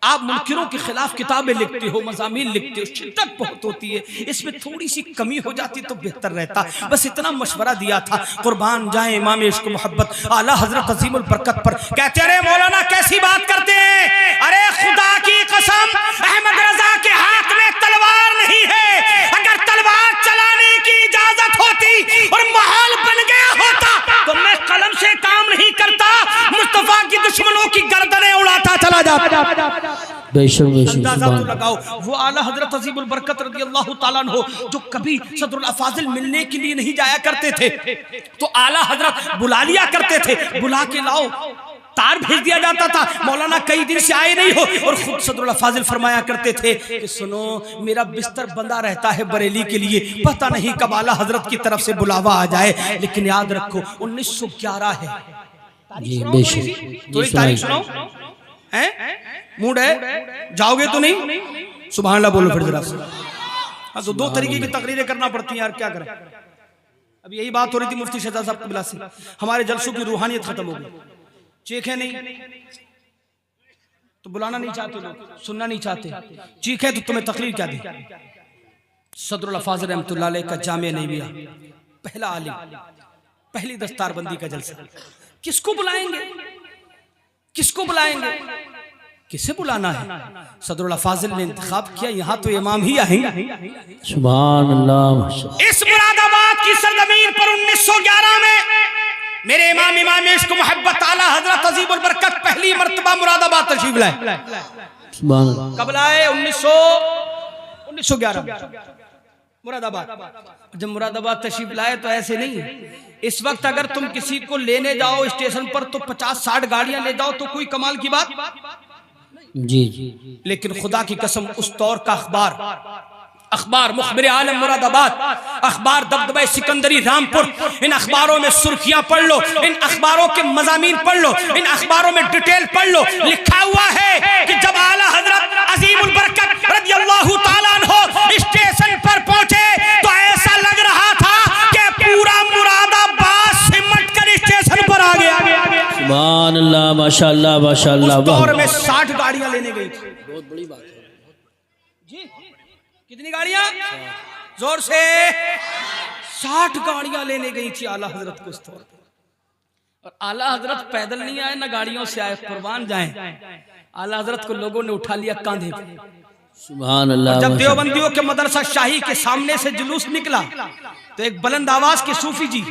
A: आप मुनकिरों के खिलाफ किताबें लिखते हो, मज़ामीन लिखते हो, शिद्दत बहुत होती है, इसमें थोड़ी सी कमी हो जाती तो बेहतर रहता। बस इतना मशवरा दिया था। कुर्बान जाए इमाम इश्क मोहब्बत आला हजरत अजीमुल बरकत पर। कहते अरे मौलाना कैसी बात करते हैं, अरे खुदा की कसम अहमद रजा के हाथ में तलवार नहीं है। अगर तलवार चलाने की इजाजत होती और माहौल बन गया होता तो मैं कलम से काम नहीं करता, मुस्तफा की दुश्मनों की गर्दनें उड़ाता चला जाता। अंदाजा तो लगाओ, वो आला हजरत अजीमुल बरकत रज़ियल्लाहु ताला अन्हु जो कभी सदरुल अफाजिल मिलने के लिए नहीं जाया करते थे, तो आला हजरत बुला लिया करते थे, बुला के लाओ, तार भेज दिया जाता था, मौलाना कई दिन से आए नहीं हो, और खुद सदरुल अफाजिल फरमाया करते थे कि सुनो मेरा बिस्तर बंधा रहता है बरेली के लिए, पता नहीं कब आला हजरत की तरफ से बुलावा आ जाए। लेकिन याद रखो 1911 है जी, थोड़ी तारीख सुनो हैं, मूड है, जाओगे तो नहीं? सुभान अल्लाह बोलो फिर जरा। हाँ तो दो तरीके की तकरीरें करना पड़ती हैं यार, क्या करें। अब यही बात हो रही थी मुफ्ती शहजाद साहब कबिला से, हमारे जलसों की रूहानियत खत्म हो गई, चीखे नहीं तो बुलाना नहीं चाहते लोग, सुनना नहीं चाहते, चीखे तो तुम्हें तकरीर क्या दी। सदरुल अफाज़िल रहमतुल्लाह अलैह का जामिया नईमिया, पहला आलिम, पहली दस्तारबंदी का जलसा, किसको बुलाएंगे, किसको बुलाएंगे, किसे बुलाना है? सदरुल अफाज़िल ने इंतखाब किया, यहाँ तो इमाम ही आएंगे।
B: सुभान अल्लाह।
A: इस मुरादाबाद की सरजमीन पर 1911 में मेरे इमाम इश्क मोहब्बत आला हजरत अजीमुल बरकत पहली मर्तबा मुरादाबाद तशरीफ लाए। कब लाए? 1911 मुरादाबाद। जब मुरादाबाद तशरीफ लाए तो ऐसे नहीं, इस वक्त अगर तुम किसी को लेने जाओ स्टेशन पर तो 50-60 गाड़ियां ले जाओ तो कोई कमाल की बात
B: जी जी।
A: लेकिन खुदा की कसम उस दौर का अखबार मुखबिर आलम मुरादाबाद, अखबार दबदबा सिकंदरी रामपुर, इन अखबारों में सुर्खियां पढ़ लो, इन अखबारों के मजामीन पढ़ लो, इन अखबारों में डिटेल पढ़ लो। लिखा हुआ है कि जब आला हजरत अजीमुल बरकत रज़ियल्लाहु ताला अन्हु स्टेशन पर पहुंचे तो ऐसा लग रहा था कि पूरा मुरादाबाद सिमट कर स्टेशन पर आ गया।
B: सुभान अल्लाह, माशाअल्लाह माशाअल्लाह।
A: उस दौर में 60 गाड़ियां लेने गई थी, बहुत बड़ी बात है जी। कितनी गाड़ियां? जोर से 60 गाड़ियां लेने गई थी आला हजरत को उस दौर पर। और आला हजरत पैदल नहीं आए ना गाड़ियों से आए, कुर्बान जाएं, आला हजरत को लोगों ने उठा लिया कांधे पे।
B: सुभान अल्लाह।
A: जब देवबंदियों के मदरसा शाही के सामने से जुलूस निकला तो एक बुलंद आवाज के सूफी जी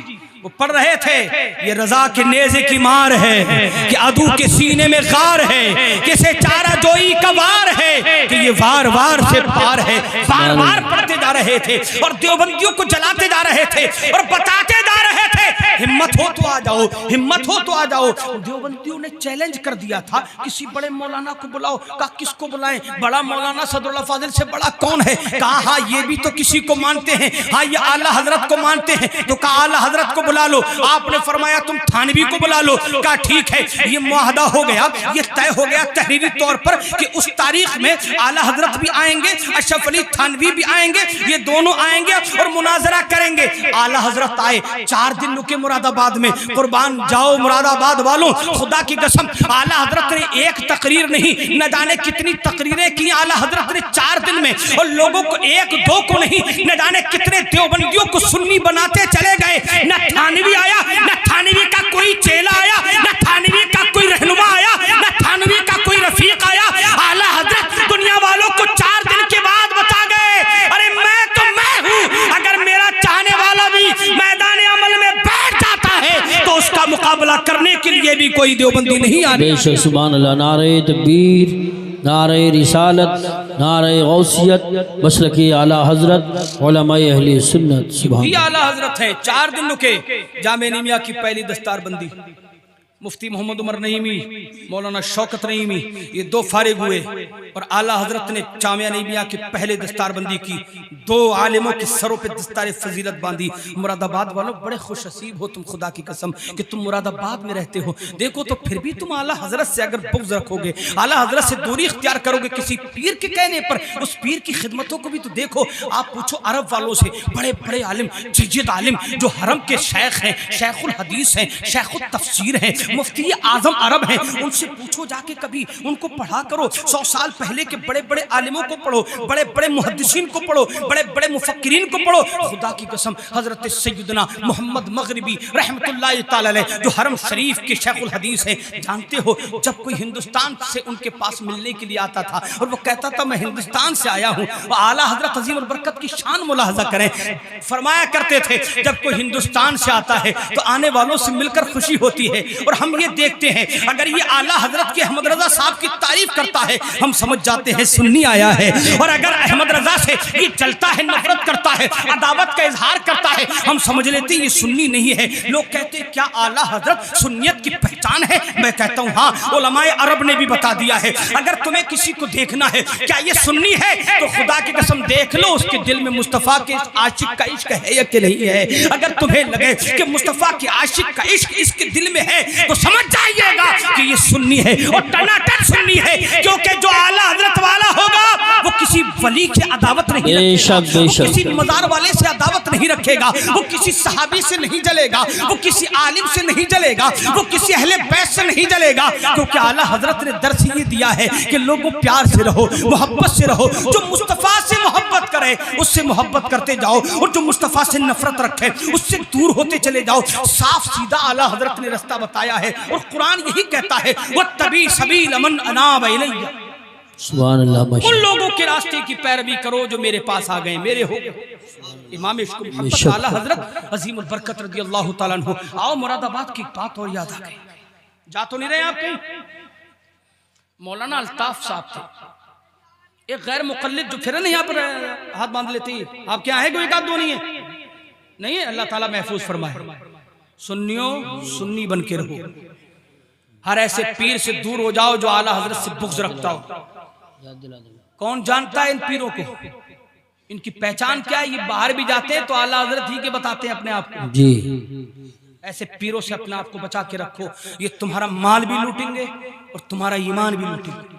A: वो पढ़ रहे थे, ये रजा के नेज़े की मार है कि अदू के सीने में गार है, किसे चारा जोई का वार है कि ये वार वार से पार है। बार बार पढ़ते जा रहे थे और देवबंदियों को जलाते जा रहे थे और बताते जा रहे थे हिम्मत हो तो आ जाओ, हिम्मत हो तो आ जाओ। देवबंदियों ने चैलेंज कर दिया था किसी बड़े मौलाना को बुलाओ। कहा किसको बुलाएं? बड़ा मौलाना सदरुल अफाज़िल से बड़ा कौन है? कहा हाँ ये भी तो किसी को मानते हैं, हाँ ये आला हजरत को मानते हैं। तो कहा आला हजरत को बुला लो। आपने फरमाया तुम थानवी को बुला लो। कहा ठीक है, ये मुआहदा हो गया, ये तय हो गया तहरीरी तौर पर कि उस तारीख में आला हजरत भी आएंगे, अशरफ अली थानवी भी आएंगे, ये दोनों आएंगे और मुनाजरा करेंगे। आला हजरत आए, 4 दिन रुके मुरादाबाद में। कुर्बान जाओ मुरादाबाद वालों, खुदा की कसम आला हजरत ने एक तकरीर नहीं न जाने कितनी तकरीरें की आला हजरत ने 4 दिन में, और लोगों को 1-2 को नहीं न जाने कितने देवबंदियों को सुन्नी बनाते चले गए। न थानवी आया, न थानवी का कोई चेला आया, न थानवी का कोई रहनुमा आया, न थानवी का कोई रफीक आया। आला हजरत दुनिया वालों को 4 दिन के बाद बता गए, अरे मैं तो मैं हूँ, अगर मेरा चाहने वाला भी मैदान अमल में बैठ जाता है तो उसका मुकाबला करने के लिए भी कोई देवबंदी नहीं आ रही।
B: बेशक सुभान अल्लाह। नारे तकबीर, नारे रिसालत, नारे गौसियत, मसलकी आला हजरत, उलमाए अहले सुन्नत। सुभान
A: आला हजरत हैं। 4 दिन रुके, जामे निमिया की पहली दस्तारबंदी। मुफ्ती मोहम्मद उमर नईमी, मौलाना शौकत नईमी, ये दो फारिग हुए और आला हजरत ने जामिया नईमिया के पहले दस्तारबंदी की। दो आलिमों के सरों पे दस्तार फजीलत बांधी। मुरादाबाद वालों बड़े खुश नसीब हो तुम, खुदा की कसम कि तुम मुरादाबाद में रहते हो। देखो तो फिर भी तुम आला हजरत से अगर बुग़्ज़ रखोगे, आला हजरत से दूरी इख्तियार करोगे किसी पीर के कहने पर, उस पीर की खिदमतों को भी तो देखो। आप पूछो अरब वालों से, बड़े बड़े आलिम, जय्यद आलिम जो हरम के शेख हैं, शेखुल हदीस हैं, शेखुल तफसीर हैं, मुफ्ती आजम अरब हैं, उनसे पूछो जाके कभी, उनको पढ़ा करो। 100 साल पहले के बड़े बड़े आलिमों को पढ़ो, बड़े बड़े मुहद्दिसीन को पढ़ो, बड़े बड़े मुफक्किरीन को पढ़ो। खुदा की कसम हजरत सैयदना मोहम्मद मगरिबी रहमतुल्लाह तआला अलैह जो हरम शरीफ के शेखुल हदीस हैं, जानते हो जब कोई हिंदुस्तान से उनके पास मिलने के लिए आता था और वो कहता था मैं हिंदुस्तान से आया हूँ, आला हजरत अजीम और बरकत की शान मुलाहजा करें, फरमाया करते थे जब कोई हिंदुस्तान से आता है तो आने वालों से मिलकर खुशी होती है। और हम ये देखते हैं अगर ये आला हजरत के अहमद रजा साहब की तारीफ करता है हम समझ जाते हैं सुन्नी आया है, और अगर अहमद रजा से ये चलता है, नफरत करता है, अदावत का इजहार करता है, हम समझ लेते हैं ये सुन्नी नहीं है। लोग कहते हैं क्या आला हजरत सुन्नियत की पहचान है? मैं कहता हूँ हाँ, उलमाए अरब ने भी बता दिया है। अगर तुम्हें किसी को देखना है क्या ये सुन्नी है तो खुदा की कसम देख लो उसके दिल में मुस्तफ़ा के आशिक का इश्क है या कि नहीं है। अगर तुम्हें लगे कि मुस्तफ़ा के आशिक का इश्क इसके दिल में है तो समझ जाइएगा कि ये सुन्नी है, और टनाटन सुन्नी है, क्योंकि जो आला हजरत वाला होगा वो किसी वली की अदावत नहीं रखेगा, वो किसी मजार वाले से अदावत नहीं रखेगा, वो किसी सहाबी से नहीं जलेगा, वो किसी आलिम से नहीं जलेगा, वो किसी अहले बैत से नहीं जलेगा, क्योंकि आला हजरत ने दर्स ये दिया है कि लोगों प्यार से रहो, मोहब्बत से रहो। जो मुस्तफ़ा से मोहब्बत करे उससे मोहब्बत करते जाओ, और जो मुस्तफ़ा से नफरत रखे उससे दूर होते चले जाओ। साफ सीधा आला हजरत ने रास्ता बताया है, और कुरान यही कहता है वत्तबी सबील मन अनाब इलैया,
B: सुभान अल्लाह,
A: उन लोगों के रास्ते की पैरवी करो जो मेरे पास आ गए, मेरे हो गए। इमाम इश्क मोहब्बत आला हजरत अजीमुल बरकत रज़ी अल्लाह तआला अन्हु। आओ मुरादाबाद की बात और याद आ गई, जा तो नहीं रहे आप कहीं। मौलाना अल्ताफ साहब थे, एक गैर मुक़ल्लिद जो फिर नहीं यहाँ पर हाथ बांध लेते हैं, आप क्या है कोई एक आध दो नहीं है, नहीं है, अल्लाह ताला महफूज फरमाए। सुन्नियों सुन्नी बन के रहो, हर ऐसे पीर से दूर हो जाओ जो आला हजरत से बुग़्ज़ रखता हो। कौन जानता है इन पीरों को, इनकी पहचान क्या है? ये बाहर भी जाते हैं तो आला हजरत ही के बताते हैं अपने आप को जी। ऐसे पीरों से अपने आप को बचा के रखो, ये तुम्हारा माल भी लूटेंगे और तुम्हारा ईमान भी लूटेंगे।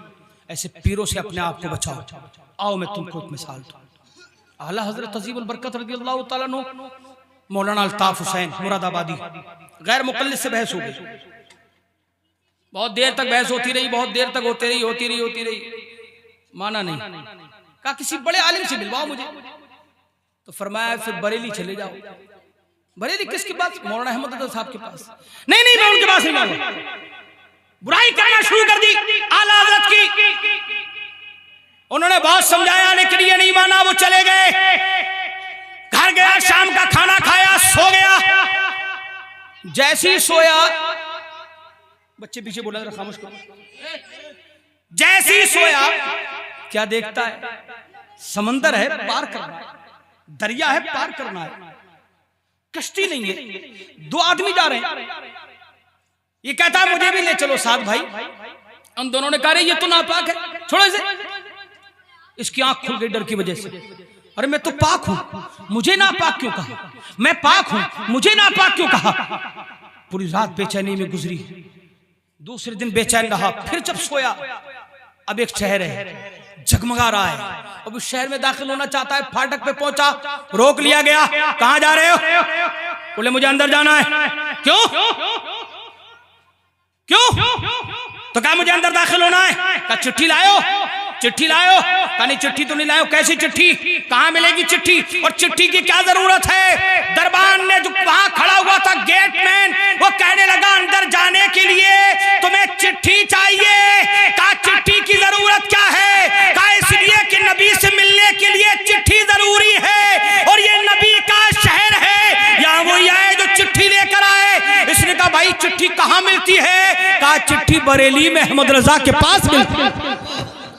A: ऐसे पीरों से अपने आप को बचाओ। आओ मैं तुमको एक मिसाल दूं। आला हजरत अजीमुल बरकत रज़ी अल्लाह तआला अन्हु, मौलाना अल्ताफ हुसैन मुरादाबादी, गैर मुक़ल्लिद से बहस हो गई, बहुत देर तक बहस होती रही, बहुत देर तक होती रही, माना नहीं। कहा किसी बड़े आलिम से मिलवाओ मुझे, तो फरमाया फिर बरेली चले जाओ। बरेली किसके पास? मौलाना अहमद रजा साहब के पास। नहीं मैं उनके पास नहीं जाऊंगा। बुराई करना शुरू कर दी आला हजरत की। उन्होंने बहुत समझाया लेकिन ये नहीं माना, वो चले गए। घर गया, शाम का खाना खाया, सो गया। जैसे ही सोया, बच्चे पीछे बोला जरा खामोश करो। जैसे ही सोया क्या देखता है? समंदर है पार करना है, दरिया है पार करना है, कश्ती नहीं है, दो आदमी जा रहे हैं। ये कहता है मुझे भी ले चलो साथ भाई। उन दोनों ने कहा ये तो नापाक है, छोड़ो इसे। इसकी आंख खुल गई डर की वजह से। अरे मैं तो पाक हूं, मुझे नापाक क्यों कहा? मैं पाक हूं, मुझे नापाक क्यों कहा? पूरी रात बेचैनी में गुजरी। दूसरे दिन बेचैन रहा। फिर जब सोया, अब एक शहर है, जगमगा रहा है। अब उस शहर में दाखिल होना चाहता है, फाटक पे पहुंचा, रोक लिया गया। कहां जा रहे हो? बोले मुझे अंदर जाना है। क्यों? तो कहा मुझे अंदर दाखिल होना है। कहा चिट्ठी लाओ, चिट्ठी लाओ। कहा नहीं चिट्ठी तो नहीं लाओ। कैसी चिट्ठी? कहां मिलेगी चिट्ठी? और चिट्ठी की क्या जरूरत है? दरबान ने जो वहां खड़ा हुआ था गेटमैन, वो कहने लगा अंदर जाने के लिए तुम्हें चिट्ठी चाहिए। कहा चिट्ठी की जरूरत क्या है? कहा इसलिए कि नबी से मिलने के लिए चिट्ठी जरूरी है, और ये नबी का शहर है, यहाँ वही आए जो चिट्ठी लेकर आए। इसने कहा भाई चिट्ठी कहाँ मिलती है? कहा चिट्ठी बरेली में अहमद रजा के पास मिलती है।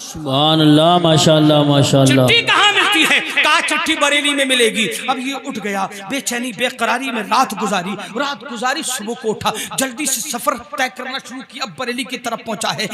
B: सुभान अल्लाह, माशाअल्लाह माशाअल्लाह।
A: चिट्ठी कहाँ मिलती है? कहा चिट्ठी बरेली में मिलेगी। अब ये उठ गया, बेचैनी बेकरारी में रात गुजारी, सुबह को उठा, जल्दी से सफर तय करना शुरू किया, बरेली की तरफ पहुंचा है।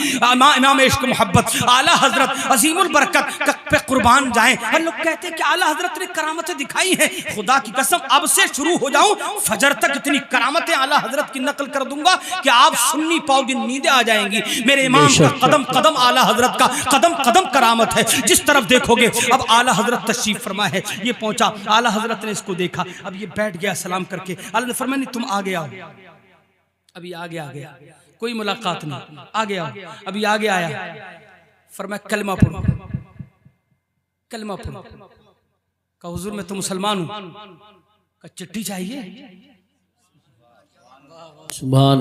A: इमाम इश्क मोहब्बत आला हजरत अजीमुल बरकत पे कुर्बान जाएं। और लोग कहते हैं कि आला हजरत ने करामतें दिखाई हैं। खुदा की कसम अब से शुरू हो जाऊं, फजर तक इतनी करामतें आला हजरत की नकल कर दूंगा कि आप सुन नहीं पाओगे, नींदें आ जाएंगी। मेरे इमाम का कदम कदम आला हजरत का कदम कदम करामत है, जिस तरफ देखोगे। अब आला हजरत तशरीफ फरमा है, ये पहुंचा, आला हजरत ने इसको देखा, अब ये बैठ गया सलाम करके। आला ने फरमाया नहीं तुम आगे आओ। अभी आगे आ गया, कोई मुलाकात नहीं, आगे आओ। अभी आगे आया, फरमाया कलमा पढ़ो, कलमा पढ़ो। कहा हुजूर मैं तो मुसलमान हूं। कहा चिट्ठी चाहिए?
B: सुभान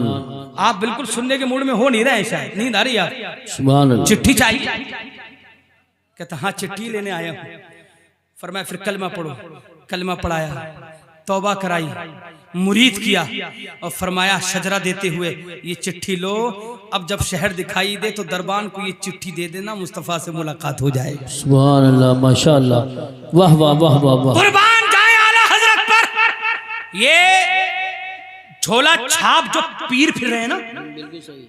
A: आप बिल्कुल सुनने के मूड में हो नहीं रहे, शायद नींद आ रही यार।
B: सुभान
A: चिट्ठी चाहिए? कहता हाँ चिट्ठी लेने आया हूं। फरमाया फिर कलमा पढ़ो। कलमा पढ़ाया, तौबा कराई, मुरीद किया और फरमाया शजरा देते हुए ये चिट्ठी लो, अब जब शहर दिखाई दे तो दरबान को ये चिट्ठी दे देना, मुस्तफ़ा से मुलाकात हो जाएगी।
B: सुभान अल्लाह, माशाअल्लाह, वाह वाह वाह वाह वाह।
A: कुर्बान जाए आला हजरत पर। ये झोला छाप जो पीर फिर रहे हैं ना,
B: बिल्कुल सही,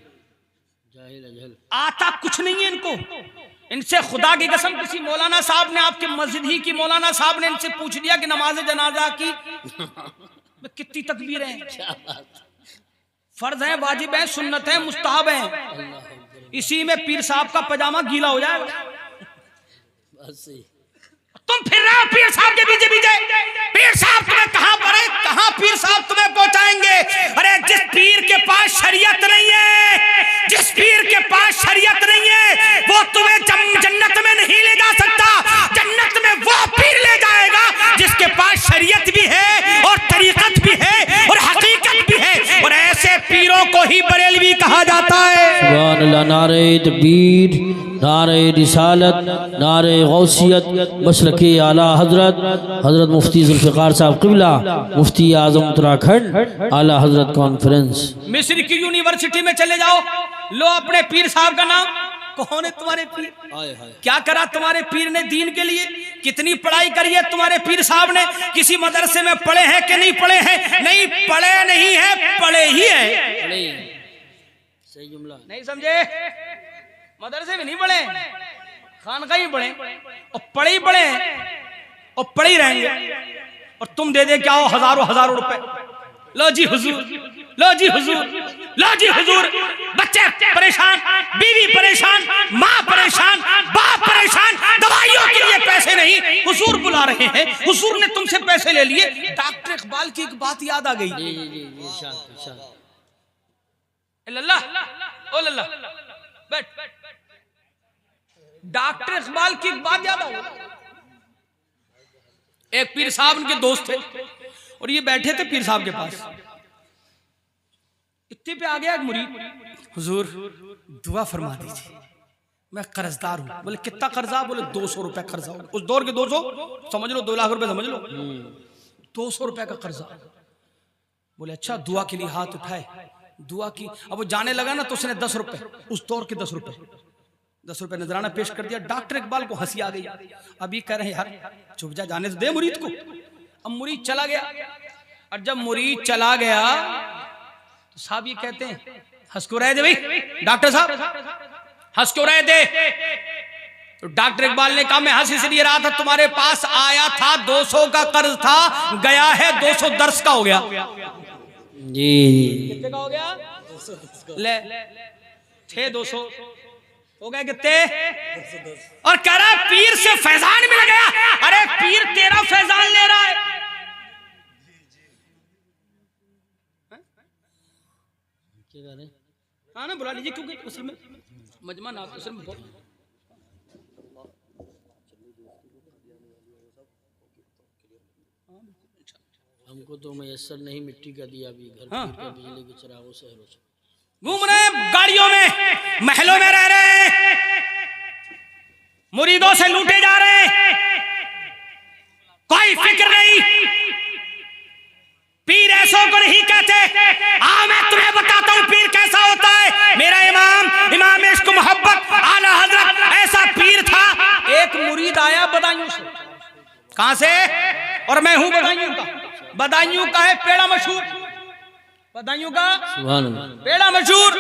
A: आता कुछ नहीं है इनको। इनसे खुदा की कसम किसी मौलाना साहब ने, आपके मस्जिद ही की मौलाना साहब ने इनसे पूछ लिया कि नमाज जनाजा की कितनी तकबीर है, फर्ज है, वाजिब है, सुन्नत है, मुस्तहब है। इसी में पीर साहब का पजामा गीला हो जाएगा। तुम फिर रहे हो पीर साहब के पीछे पीछे। पीर साहब तुम्हें कहां पड़े, कहां पीर साहब तुम्हें पहुंचाएंगे? अरे जिस पीर के पास शरीयत नहीं है, जिस पीर के पास शरीयत नहीं है, वो तुम्हें जन्नत में नहीं ले जा सकता। जन्नत में वो पीर ले जाएगा जिसके पास शरीयत भी है और तरीकत भी है और हकीकत भी है। और ऐसे पीरों को ही बरेलवी कहा जाता है।
B: सुभान अल्लाह, नारे तकबीर, नारे रिसालत, नारे गौसियत, मसलके आला हजरत मुफ्ती जुल्फ़िकार साहब क़िबला, मुफ्ती आज़म उत्तराखंड, आला हजरत कॉन्फ्रेंस।
A: मिस्र की यूनिवर्सिटी में चले जाओ, लो अपने पीर साहब का नाम। कौन है तुम्हारे पीर? क्या करा तुम्हारे पीर ने दीन के लिए? कितनी पढ़ाई करी है तुम्हारे पीर साहब ने? किसी मदरसे में पढ़े हैं कि नहीं पढ़े हैं? नहीं पढ़े नहीं है, पढ़े ही है।
B: सही जुमला
A: नहीं समझे? मदरसे में नहीं पढ़े, खानका ही पढ़े और पढ़े ही पढ़े और पढ़े ही रहेंगे। और तुम दे दे क्या हो हजारों रुपए, लो जी हुजूर, लो जी हुजूर, लो जी हुजूर। बच्चे परेशान, बीवी परेशान, माँ परेशान, बाप परेशान, दवाइयों के लिए पैसे नहीं, हुजूर बुला रहे हैं, हुजूर ने तुमसे पैसे ले लिए। डॉक्टर इकबाल की एक बात याद आ गई। बैठ। डॉक्टर इकबाल की एक बात याद आ गई। एक पीर साहब उनके दोस्त थे और ये बैठे थे पीर साहब के पास। इतने पे आ गया एक मुरीद, हुजूर दुआ फरमा दीजिए, मैं कर्जदार हूं। बोले कितना कर्जा? बोले 200 रुपए कर्जा। उस दौर के 200 समझ लो, 2 लाख रुपए समझ लो, 200 रुपए का कर्जा। बोले अच्छा, दुआ के लिए हाथ उठाए, दुआ की। अब वो जाने लगा ना तो उसने 10 रुपए, उस दौर के 10 रुपए नजराना पेश कर दिया। डॉक्टर इकबाल को हंसी आ गई। अभी कह रहे यार चुप जा, जाने तो दे मुरीद को। अब मुरीद चला गया, और जब मुरीद चला गया तो साहब ये कहते हैं हंस क्यों रहे थे भाई डॉक्टर साहब, हंस क्यों रहे थे? तो डॉक्टर इकबाल ने कहा मैं हंस इसलिए रहा था, तुम्हारे पास आया था 200 का कर्ज था, गया है 200 दर्स का हो गया
B: जी।
A: कितने का हो गया? ले 6-200 हो गए कितने? और कह रहा पीर से फैजान मिल गया। अरे पीर तेरा फैजान ले रहा है। हाँ ना, बुला लीजिए, क्योंकि असल में मजमा ना असल में बहुत।
B: हमको तो मैसर नहीं मिट्टी का दिया भी घर के बिजली के चिरागों से
A: घूम रहे हैं, गाड़ियों में, महलों में रह रहे हैं, मुरीदों से लूटे जा रहे हैं, कोई फिक्र नहीं। पीर ऐसों को नहीं कहते। मैं तुम्हें बताता हूं पीर कैसा होता है। मेरा इमाम इश्क मोहब्बत आला हजरत ऐसा पीर था। एक मुरीद आया बदायूं से, कहां से? और मैं हूं बदायूं का। बदायूं का है पेड़ा मशहूर, बदायूं का पेड़ा मशहूर।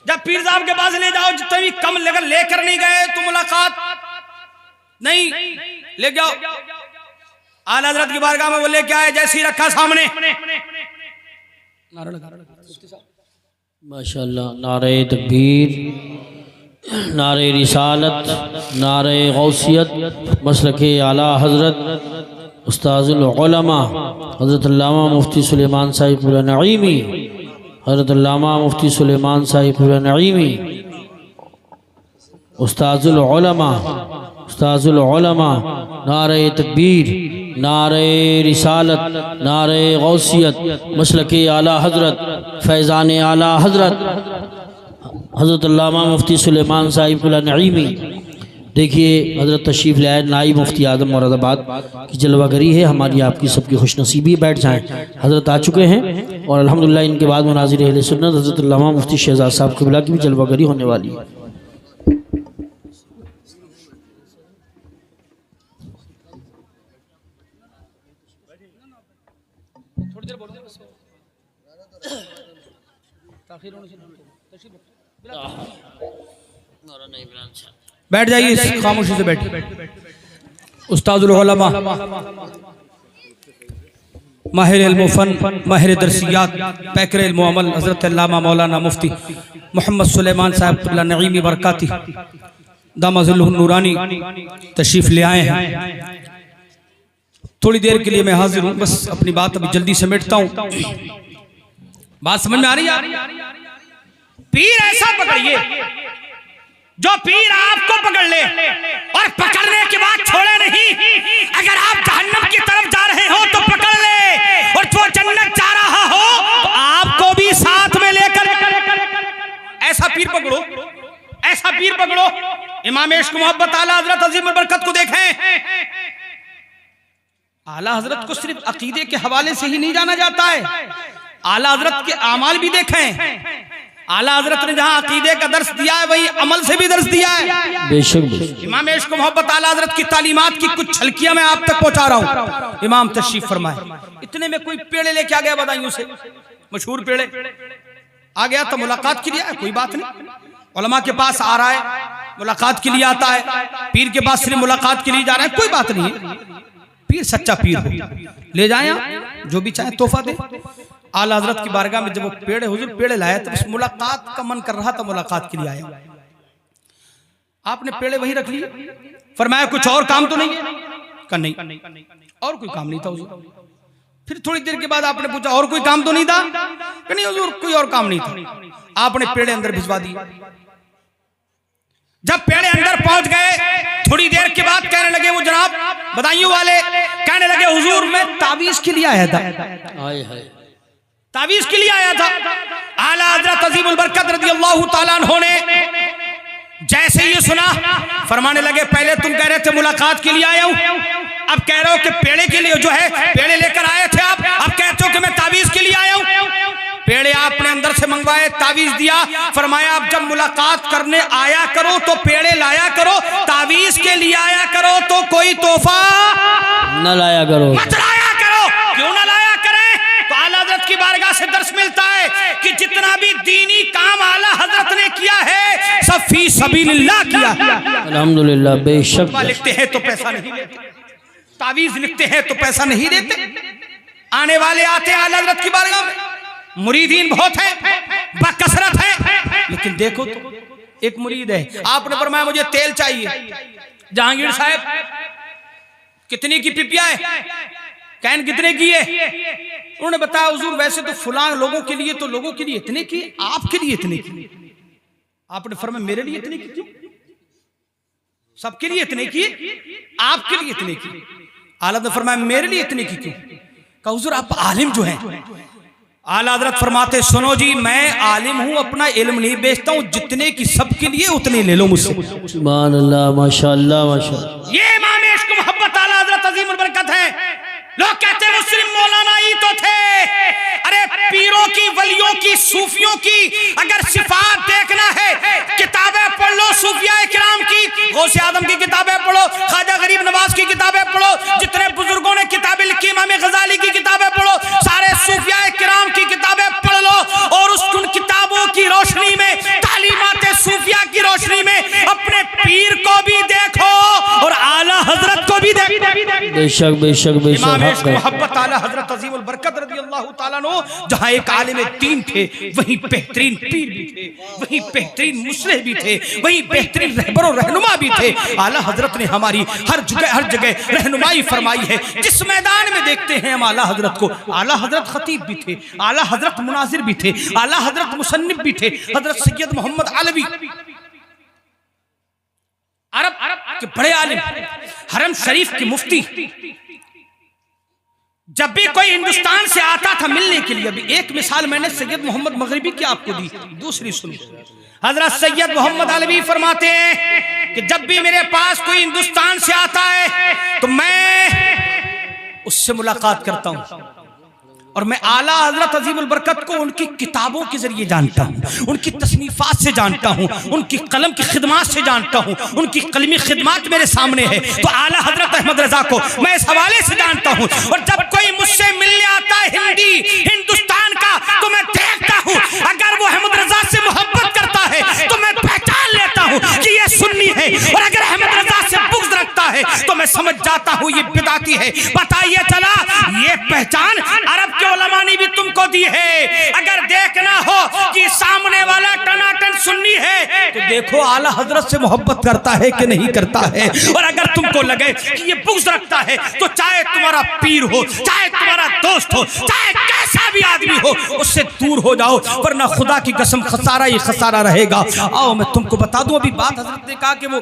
A: जब पीर साहब के पास ले जाओ, जितने भी कम लेकर नहीं गए तो मुलाकात नहीं, ले जाओ आला हज़रत की बारगाह में, वो लेके आए, जैसे ही रखा सामने,
B: माशाअल्लाह, नारे तकबीर, नारे रिसालत, नारे गौसियत, मसलके आला हज़रत उस्ताजुल उलमा हज़रत अल्लामा मुफ्ती सुलेमान साहिब नईमी, हज़रत अल्लामा मुफ्ती सुलेमान साहिब नईमी, उस्ताजुल उलमा, उस्ताजुल उलमा, नारे तकबीर, नारे रिसालत, नारे गौसियत, मसलके आला हज़रत, फैज़ान आला हज़रत हज़रत अल्लामा मुफ्ती सुलेमान साहिब नईमी। देखिए हज़रत तशरीफ़ ले आए नाइब मुफ्ती आज़म मुरादाबाद की जलवागरी है, हमारी आपकी सबकी खुशनसीबी। बैठ जाएँ, हज़रत आ चुके हैं और अल्हम्दुलिल्लाह इनके बाद मुनाज़िर अहले सुन्नत हज़रत अल्लामा मुफ्ती शहज़ाद साहब क़िबला की भी जलवागरी होने वाली है।
A: बैठ जाइए, खामोशी से बैठिए। उस्ताजुल उलमा, माहिर इल्म फन, माहिर दरसियात, पैकर इल्म अमल हज़रत अल्लामा मौलाना मुफ्ती मोहम्मद सुलेमान साहब नईमी बरकाती दामज़िल्लुहुन नूरानी तशरीफ़ ले आए हैं। थोड़ी देर के लिए मैं हाजिर हूँ, बस अपनी बात अभी जल्दी समेटता हूँ। बात समझ में आ रही है? पीर ऐसा पकड़िए जो पीर आपको पकड़ ले और पकड़ने के बाद छोड़े नहीं। अगर आप जहन्नम की तरफ जा रहे हो तो पकड़ ले, और जो जन्नत जा रहा हो तो आपको भी साथ में लेकर, ऐसा पीर पकड़ो, ऐसा पीर पकड़ो। इमाम इश्क मोहब्बत आला हज़रत अज़ीम बरकत को देखें। आला हज़रत को सिर्फ अकीदे के हवाले से ही नहीं जाना जाता है, आला हज़रत के आमाल भी देखें। आला हज़रत ने जहां अकीदे का दर्स दिया है, वही अमल से भी दर्स दिया है।
B: बेशक
A: इमाम इश्क मोहब्बत आला हज़रत की तालीमात की कुछ छलकियां मैं आप तक पहुंचा रहा हूं। इमाम तशरीफ फरमाए। इतने में कोई पेड़े लेके आ गया बदायूं से, मशहूर पेड़े आ गया, तो मुलाकात के लिए आया, कोई बात नहीं। उलमा के पास आ रहा है, मुलाकात के लिए आता है, पीर के पास सिर्फ मुलाकात के लिए जा रहा है, कोई बात नहीं है। पीर सच्चा पीर हो, ले जाए, जो भी चाहे तोहफा दे। आला हज़रत की बारगाह में जब वो पेड़े, हुजूर पेड़े लाया, तो बस मुलाकात का मन कर रहा था, मुलाकात के लिए आया। आपने पेड़े वहीं रख लिए, फरमाया कुछ और काम तो नहीं है? कहा नहीं, और कोई काम नहीं था हुजूर। फिर थोड़ी देर के बाद आपने पूछा और कोई काम तो नहीं था? कहा नहीं हुजूर, कोई और काम नहीं था। आपने पेड़े अंदर भिजवा दिए। जब पेड़े अंदर पहुंच गए, थोड़ी देर के बाद कहने लगे, वो जनाब बदायूं वाले कहने लगे, हुजूर मैं तावीज़ के लिए आया था। तावीज़ के लिए आया था। आला हज़रत अज़ीमुल बरकत रज़ियल्लाहु ताला अन्हु ने जैसे ये सुना, फरमाने लगे, पहले तुम कह रहे थे मुलाकात के लिए आया हूं, अब कह रहे हो कि पेड़े के लिए, जो है पेड़े लेकर आए थे आप, अब कहते हो कि मैं तावीज़ के लिए आया हूं। पेड़े आपने अंदर से मंगवाए, तावीज़ दिया, फरमाया अब जब मुलाकात करने आया करो तो पेड़े लाया करो, तावीज़ के लिए आया करो तो कोई तोहफा
B: न लाया करो,
A: मत लाया करो। क्यों ना लाया करें? तो आला हज़रत की बारगाह से दर्श मिलता है कि जितना भी दीनी काम आला हज़रत ने किया है, सब फी सबीलिल्लाह किया।
B: अल्हम्दुलिल्लाह। बेशक
A: लिखते हैं तो पैसा नहीं लेते, तावीज़ लिखते हैं तो पैसा नहीं देते। आने वाले आते हैं आला हज़रत की बारगाह में, मुरीदीन बहुत है, बकसरत है, लेकिन देखो तो एक मुरीद है, आपने फरमाया मुझे तेल चाहिए, जहांगीर साहब कितनी की पिपिया है? कैन कितने की है? उन्होंने बताया हुजूर वैसे तो फुलां लोगों के लिए, तो लोगों के लिए इतने की, आपके लिए इतने की। आपने फरमाया मेरे लिए इतने की क्यों? सबके लिए इतने की, आपके लिए इतने की। आला ने फरमाया मेरे लिए इतने की क्यों? कहा हुजूर आप आलिम जो हैं। आला हज़रत फरमाते, सुनो जी, मैं आलिम हूँ, अपना इल्म नहीं बेचता हूँ, जितने की सबके लिए उतने ले लो मुझसे।
B: सुभान अल्लाह, माशाअल्लाह माशाअल्लाह।
A: ये इमाम इश्क मोहब्बत आला हज़रत अज़ीमुल बरकत है। लोग कहते हैं मुस्लिम मौलाना ही तो थे। अरे पीरों की, वलियों की, सूफियों की अगर सिफात देखना है, किताबें पढ़ लो सूफिया इकराम की, गौसे आदम की किताबें पढ़ो, ख्वाजा गरीब नवाज की किताबें पढ़ो,
B: बेशक बेशक बेशक
A: इमाम
B: हक
A: इश्क
B: है।
A: मोहब्बत आला हजरत अजीमुल बरकत रज़ियल्लाहु ताला अन्हु, जहाँ एक आलिम दीन थे वहीं बेहतरीन पीर भी थे, वहीं बेहतरीन मुस्लिह भी थे, वहीं बेहतरीन रहबर और रहनुमा भी थे। आला हजरत ने हमारी हर जगह रहनुमाई फरमाई है। जिस मैदान में देखते हैं हम आला हजरत को, आला हजरत खतीब भी थे, आला हजरत मुनाजिर भी थे, आला हजरत मुसन्निफ भी थे। हजरत सैयद मोहम्मद अलवी अरब के बड़े आलिम, हरम शरीफ के मुफ्ती, जब भी कोई हिंदुस्तान से आता था मिलने के लिए, अभी एक मिसाल मैंने सैयद मोहम्मद मगरिबी की आपको दी, दूसरी सुनिए। हजरत सैयद मोहम्मद अलवी फरमाते हैं कि जब भी मेरे पास कोई हिंदुस्तान से आता है तो मैं उससे मुलाकात करता हूं और मैं आला हजरत अजीमुल बरकत को उनकी किताबों के जरिए जानता हूँ, उनकी तसनीफात से जानता हूँ, उनकी कलम की खिदमात से जानता हूँ, उनकी कलमी खिदमात मेरे सामने है। तो आला हजरत अहमद रजा को मैं इस हवाले से जानता हूँ। और जब कोई मुझसे मिलने आता है हिंदुस्तान का, तो मैं देखता हूँ अगर वो अहमद रजा से मोहब्बत करता है तो मैं पहचान लेता हूँ कि ये सुन्नी है, और अगर अहमद रजा से बुग़्ज़ रखता है तो मैं समझ जाता हूँ ये बिदाती है। बताइए चला, ये पहचान अरब के उलमा ने भी तुमको दी है। अगर देखना हो कि सामने वाला टनाटन सुन्नी है तो देखो आला हजरत से मोहब्बत करता है कि नहीं करता है। और अगर तुमको लगे कि ये बुग़्ज़ रखता है तो चाहे तुम्हारा पीर हो, चाहे तुम्हारा दोस्त हो, चाहे कैसा भी आदमी हो, उससे दूर हो जाओ, वरना खुदा की कसम खसारा ही खसारा रहेगा। आओ मैं तुमको बता दूं, अभी बात हजरत ने कहा कि वो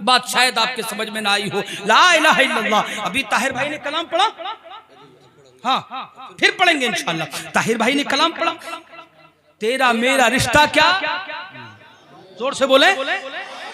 A: बात शायद आपके समझ में ना आई हो। ला इलाहा इल्लल्लाह, अभी ताहिर भाई ने कलाम पढ़ा, हाँ फिर पढ़ेंगे इंशाअल्लाह। ताहिर भाई ने कलाम पढ़ा, तेरा मेरा रिश्ता क्या, जोर से बोले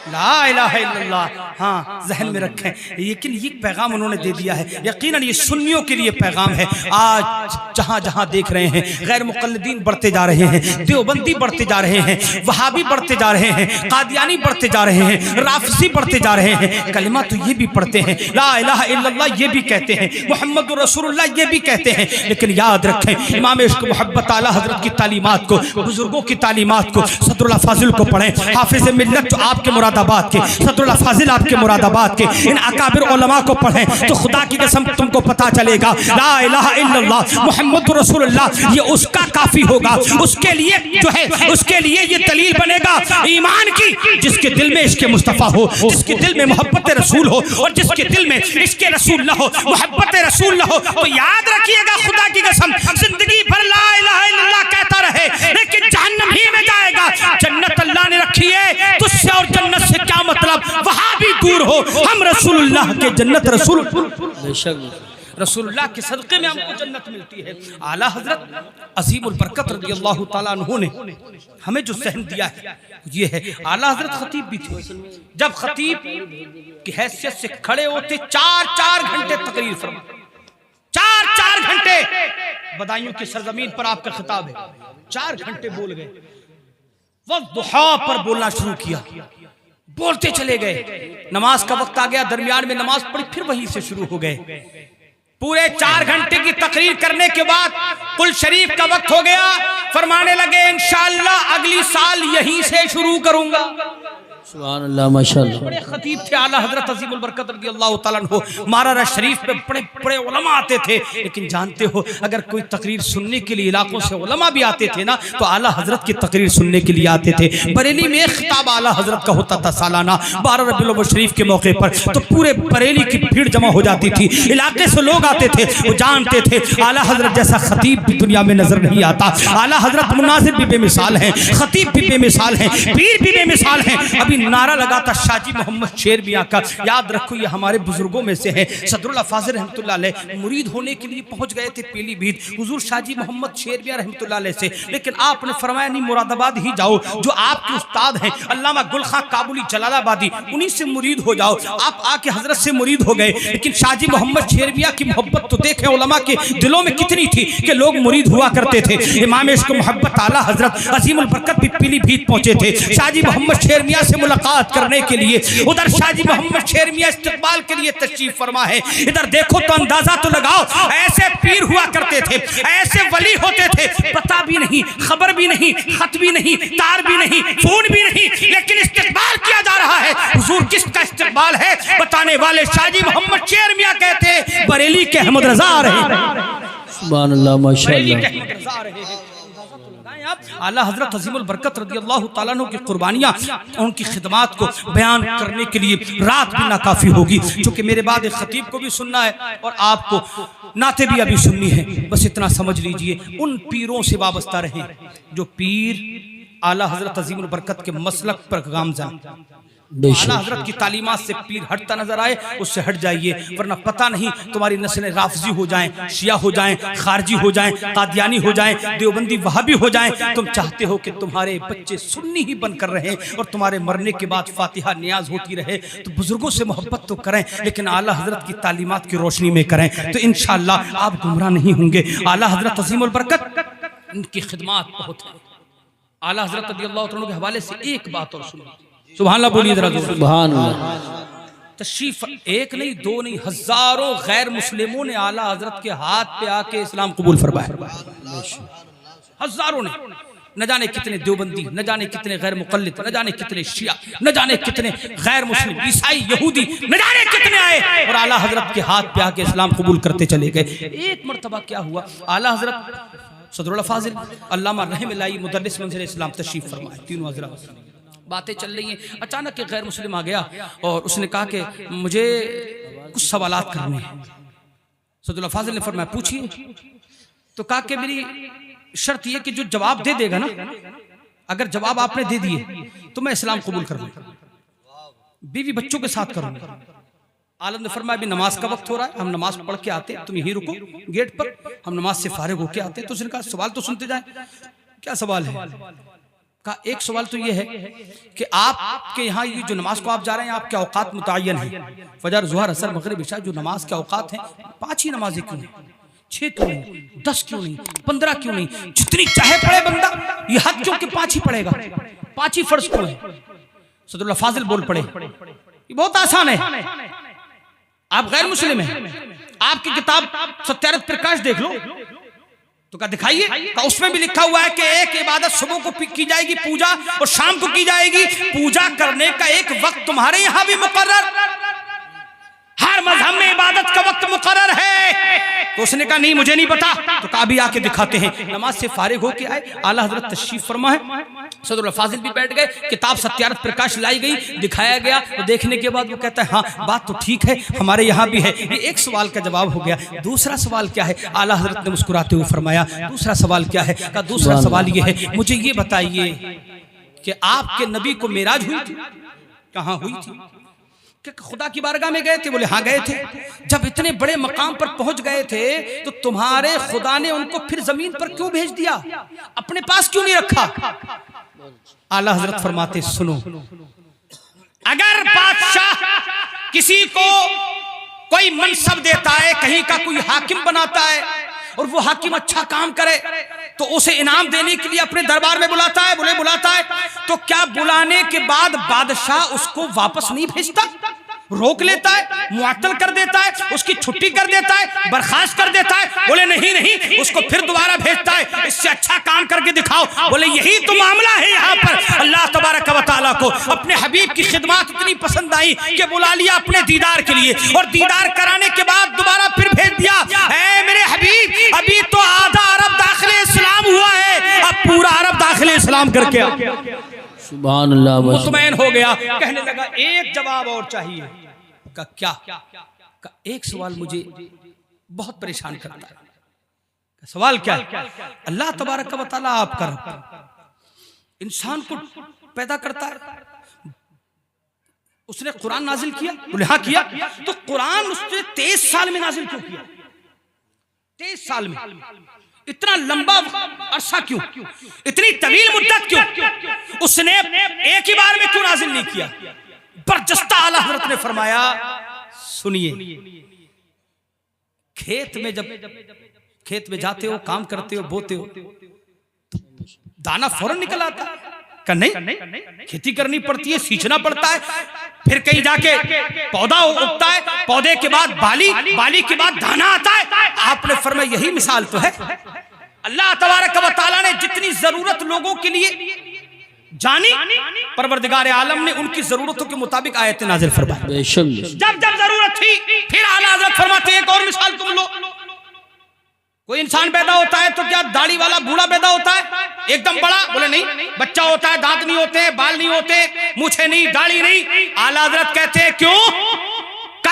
A: ला इलाहा इल्लल्लाह। हाँ जहन में रखें, लेकिन ये पैगाम उन्होंने दे दिया है। यकीनन ये सुन्नियों के लिए पैगाम है। आज जहाँ जहाँ देख रहे हैं गैर मुक़ल्लिदीन बढ़ते जा रहे हैं, देवबंदी बढ़ते जा रहे हैं, वहाबी बढ़ते जा रहे हैं, कादियानी बढ़ते जा रहे हैं, राफिज़ी बढ़ते जा रहे हैं। कलिमा तो ये भी पढ़ते हैं, ला इलाहा इल्लल्लाह ये भी कहते हैं, मुहम्मदुर रसूलुल्लाह ये भी कहते हैं। लेकिन याद रखें इमाम इश्क मोहब्बत आला हजरत की तालीमात को, बुजुर्गों की तालीमात को, सदरुल फाजिल को पढ़ें। हाफिज़ मिल्लत जो आपके मुरादाबाद के, सदरुल फाजिल आपके मुरादाबाद के, इन अकाबिर उलमा को पढ़ें तो खुदा की कसम तुमको पता चलेगा ला इलाहा इल्लल्लाह मुहम्मदुर रसूलुल्लाह ये उसका काफी होगा। उसके लिए जो है, उसके लिए ये दलील बनेगा ईमान की, जिसके दिल में इसके मुस्तफ़ा हो, जिसके दिल में मोहब्बत रसूल हो, और जिसके दिल में इसके रसूल न हो, मोहब्बत रसूल न हो। तो याद रखिएगा खुदा की कसम जिंदगी भर ला इलाहा इल्लल्लाह कहता रहे, लेकिन जहन्नम ही में जाएगा। जन्नत अल्लाह ने रखी है, तुझसे और जन्नत से क्या मतलब, वहां भी दूर हो। हम रसूलुल्लाह के जन्नत रसूल रसूलुल्लाह के सदक़े में हमको जन्नत मिलती है। आला हजरत अज़ीमुल बरकत रज़ियल्लाहु ताला अन्हु ने हमें जो सहन दिया है ये है। आला हजरत खतीब भी थे, जब खतीब की हैसियत से खड़े होते 4-4 घंटे तकरीर फरमा, 4-4 घंटे बदायूं की सरजमीन पर आपका खिताब है, 4 घंटे बोल गए। वक्त दुहा पर बोलना शुरू किया, बोलते चले गए। नमाज का वक्त आ गया, दरमियान में नमाज पढ़ी, फिर वहीं से शुरू हो गए। पूरे 4 घंटे की तकरीर करने के बाद कुल शरीफ का वक्त हो गया। फरमाने लगे इंशाअल्लाह अगली साल यहीं से शुरू करूंगा।
B: सुभान अल्लाह माशाअल्लाह।
A: बड़े खतीब थे आला हजरत अज़ीमुल बरकत रज़ियल्लाहु ताला अन्हु। मारारा शरीफ पे बड़े बड़े उलमा आते थे, लेकिन जानते हो अगर कोई तकरीर सुनने के लिए इलाकों से उलमा भी आते थे ना, तो आला हजरत की तकरीर सुनने के लिए आते थे। बरेली में एक खिताब आला हजरत का होता था सालाना 12 रबीउल अव्वल शरीफ के मौके पर, तो पूरे बरेली की भीड़ जमा हो जाती थी। इलाके से लोग आते थे, वो जानते थे आला हजरत जैसा खतीब भी दुनिया में नजर नहीं आता। आला हजरत मुनाजिर भी बेमिसाल हैं, खतीब भी बेमिसाल हैं, पीर भी बेमिसाल हैं। अभी नारा लगाता शाजी मोहम्मद शेर मियां का, याद रखो ये हमारे बुजुर्गों में से है। सदरुल फाजिल रहमतुल्लाह अलैह मुरीद होने के लिए पहुंच गए थे पीलीभीत हुजूर शाजी मोहम्मद शेर मियां रहमतुल्लाह अलैह से, लेकिन आपने फरमाया नहीं मुरादाबाद ही जाओ, जो आपके उस्ताद हैं अल्लामा गुल खां काबुली जलालाबादी, उन्हीं से मुरीद हो जाओ। आप आके हजरत से मुरीद हो गए, लेकिन शाजी मोहम्मद शेर मियां की मोहब्बत तो देखें उलमा के दिलों में कितनी थी कि लोग मुरीद हुआ करते थे। इमाम इश्क मोहब्बत आला हजरत अज़ीमुल बरकत भी पीलीभीत पहुंचे थे, शाजी मोहम्मद शेर मियां से मुलाकात करने के लिए। उधर शाहजी मोहम्मद शेर मियां इस्तकबाल के लिए तशरीफ फरमा है। इधर देखो तो अंदाजा तो लगाओ, ऐसे पीर हुआ करते थे, ऐसे वली होते थे, पता भी नहीं, खबर भी नहीं, खत भी नहीं, तार भी नहीं, फोन भी नहीं, लेकिन इस्तकबाल किया जा रहा है। हुजूर किसका इस्तकबाल है बताने वाले शाहजी मोहम्मद शेर मियां कहते हैं बरेली के अहमद रजा आ रहे हैं।
B: सुभान अल्लाह, माशाअल्लाह।
A: आला हजरत अज़ीमुल बरकत रज़ियल्लाहु ताला अन्हु की कुर्बानियाँ, उनकी खिदमात को बयान करने के लिए रात भी नाकाफी होगी, क्योंकि मेरे बाद एक खतीब को भी सुनना है और आपको नाते भी अभी सुननी है। बस इतना समझ लीजिए, उन पीरों से वाबस्ता रहें जो पीर आला हजरत अज़ीमुल बरकत के मसलक पर गामज़न। आला हजरत की तालीमात से पीर हटता नजर आए, उससे हट जाइए, वरना पता नहीं तुम्हारी नस्लें राफजी हो जाएं, शिया हो जाएं, खारजी हो जाएं, कादियानी हो जाएं, देवबंदी वहाबी हो जाएं। तुम चाहते हो कि तुम्हारे बच्चे सुन्नी ही बनकर रहें और तुम्हारे मरने के बाद फातिहा नियाज होती रहे, तो बुजुर्गों से मोहब्बत तो करें, लेकिन आला हजरत की तालीमात की रोशनी में करें, तो इंशाअल्लाह आप गुमराह नहीं होंगे। आला हजरत अज़ीमुल बरकत, इनकी खिदमात बहुत है। आला हजरत रज़ियल्लाहु अन्हु के हवाले से एक बात और सुनिए, सुभान अल्लाह बोलिए जरा,
B: सुभान अल्लाह।
A: तशरीफ एक नहीं, दो नहीं, हजारों गैर मुस्लिमों ने आला हजरत के हाथ पे आके इस्लाम कबूल फरमाया। हजारों ने, न जाने कितने देवबंदी, न जाने कितने गैर मुक़ल्लिद, न जाने कितने शिया, न जाने कितने गैर मुस्लिम, ईसाई, यहूदी, न जाने कितने आए और आला हजरत के हाथ पे आके इस्लाम कबूल करते चले गए। एक मरतबा क्या हुआ, आला हजरत सदरुल फाजिल अल्लामा रहमतुल्लाह मुदर्रिस मंज़िल इस्लाम तशरीफ फरमाए, तीनों हजरत बातें चल रही हैं। अचानक एक गैर मुस्लिम आ गया और उसने कहा कि मुझे कुछ सवालात करने हैं। सदरुल फाजिल ने फरमाया पूछिए। तो कहा कि मेरी शर्त यह कि जो जवाब दे देगा ना, अगर जवाब आपने दे दिए तो मैं इस्लाम कबूल कर लूंगा, बीवी बच्चों के साथ करूंगा। आलम ने फरमाया अभी नमाज का वक्त हो रहा है, हम नमाज पढ़ के आते, तुम यहीं रुको गेट पर, हम नमाज से फारिग होके आते। तो उसने कहा सवाल तो सुनते जाए। क्या सवाल है? का एक सवाल तो ये है कि आपके यहाँ ये जो नमाज को आप जा रहे हैं, आपके औकात मुतय्यन है, फजर, ज़ुहर, असर, मगरिब, इशा, जो नमाज के औकात हैं, 5 ही नमाजें क्यों नहीं, 6 क्यों नहीं, 10 क्यों नहीं, 15 क्यों नहीं, जितनी चाहे पढ़े बंदा, ये हद क्यों कि 5 ही पढ़ेगा, 5 ही फर्ज क्यों है? सदरुल फाजिल बोल पड़े ये बहुत आसान है, आप गैर मुस्लिम हैं, आपकी किताब सत्यारथ प्रकाश देख लो, तो क्या दिखाइए, तो उसमें भी लिखा हुआ है कि एक इबादत सुबह को की जाएगी पूजा और शाम को की जाएगी। पूजा करने का एक वक्त तुम्हारे यहाँ भी मुकर्रर, हर मजहब में इबादत का वक्त मुकर्रर है। तो उसने कहा नहीं मुझे नहीं पता। तो कहा भी आके दिखाते हैं। नमाज से फारिग होके आए, आला हजरत तशरीफ फरमा है, सदरुल फाजिल भी बैठ गए, किताब सत्यारथ प्रकाश लाई गई, दिखाया गया। तो देखने के बाद वो कहता है हाँ बात तो ठीक है, हमारे यहाँ भी है। ये एक सवाल का जवाब हो गया। दूसरा सवाल क्या है? आला हजरत ने मुस्कुराते हुए फरमाया दूसरा सवाल क्या है? कहा दूसरा सवाल ये है, मुझे ये बताइए कि आपके नबी को मेराज हुई थी, कहाँ हुई थी? कि खुदा की बारगाह में गए थे? बोले हाँ गए थे। जब इतने बड़े मकाम पर पहुंच गए थे तो तुम्हारे खुदा ने उनको फिर जमीन पर क्यों भेज दिया, अपने पास क्यों नहीं रखा? आला हजरत फरमाते सुनो, अगर बादशाह किसी को कोई मनसब देता है, कहीं का कोई हाकिम बनाता है और वो हाकिम अच्छा काम करे तो उसे इनाम देने के लिए अपने दरबार में बुलाता है, बोले बुलाता है, तो क्या बुलाने के बाद बादशाह उसको वापस नहीं भेजता, रोक लेता है, मुअत्तल कर देता है, उसकी छुट्टी कर देता है, बर्खास्त कर देता है? बोले नहीं नहीं, उसको फिर दोबारा भेजता है, इससे अच्छा काम करके दिखाओ। बोले यही तो मामला है यहाँ पर। अल्लाह तबारक व तआला को अपने हबीब की खिदमत इतनी पसंद आई कि बुला लिया अपने दीदार के लिए, और दीदार कराने के बाद दोबारा फिर भेज दिया। ऐ मेरे हबीब, अभी तो आधा अरब दाखिले इस्लाम हुआ है, अब पूरा अरब दाखिले इस्लाम करके आ।
B: सुभान अल्लाह,
A: मुतमईन हो गया। कहने लगा एक जवाब और चाहिए। का क्या? का एक सवाल मुझे बहुत परेशान करता है। सवाल क्या है? अल्लाह तबारक व तआला आपका रब इंसान को पैदा करता है, उसने कुरान नाजिल किया? बोले हाँ किया। तो कुरान उसने 23 साल में नाजिल क्यों किया? 23 साल में, इतना लंबा अरसा क्यों, इतनी तवील मुद्दत क्यों? उसने एक ही बार में क्यों नाजिल नहीं किया? बरजस्ता आला हजरत ने फरमाया सुनिए, खेत में जब खेत में जाते हो, काम करते हो, बोते हो, तो दाना फौरन निकल आता, का नहीं, खेती करनी पड़ती है, सींचना पड़ता है, फिर कहीं जाके पौधा उगता है, पौधे के बाद बाली, बाली के बाद दाना आता है। आपने फरमाया यही मिसाल तो है। अल्लाह तबारक व तआला ने जितनी जरूरत लोगों के लिए जानी, परवरदिगार आलम ने उनकी जरूरतों के मुताबिक आयत नाजिल फरमाई। जब जब जरूरत थी फिर आला हज़रत फरमाते हैं एक और मिसाल तुम लो। कोई इंसान पैदा होता है तो क्या दाढ़ी वाला बूढ़ा पैदा होता है एकदम बड़ा? बोले नहीं, बच्चा होता है, दांत नहीं होते, बाल नहीं होते, मूछें नहीं, दाढ़ी नहीं। आला हज़रत कहते हैं क्यों?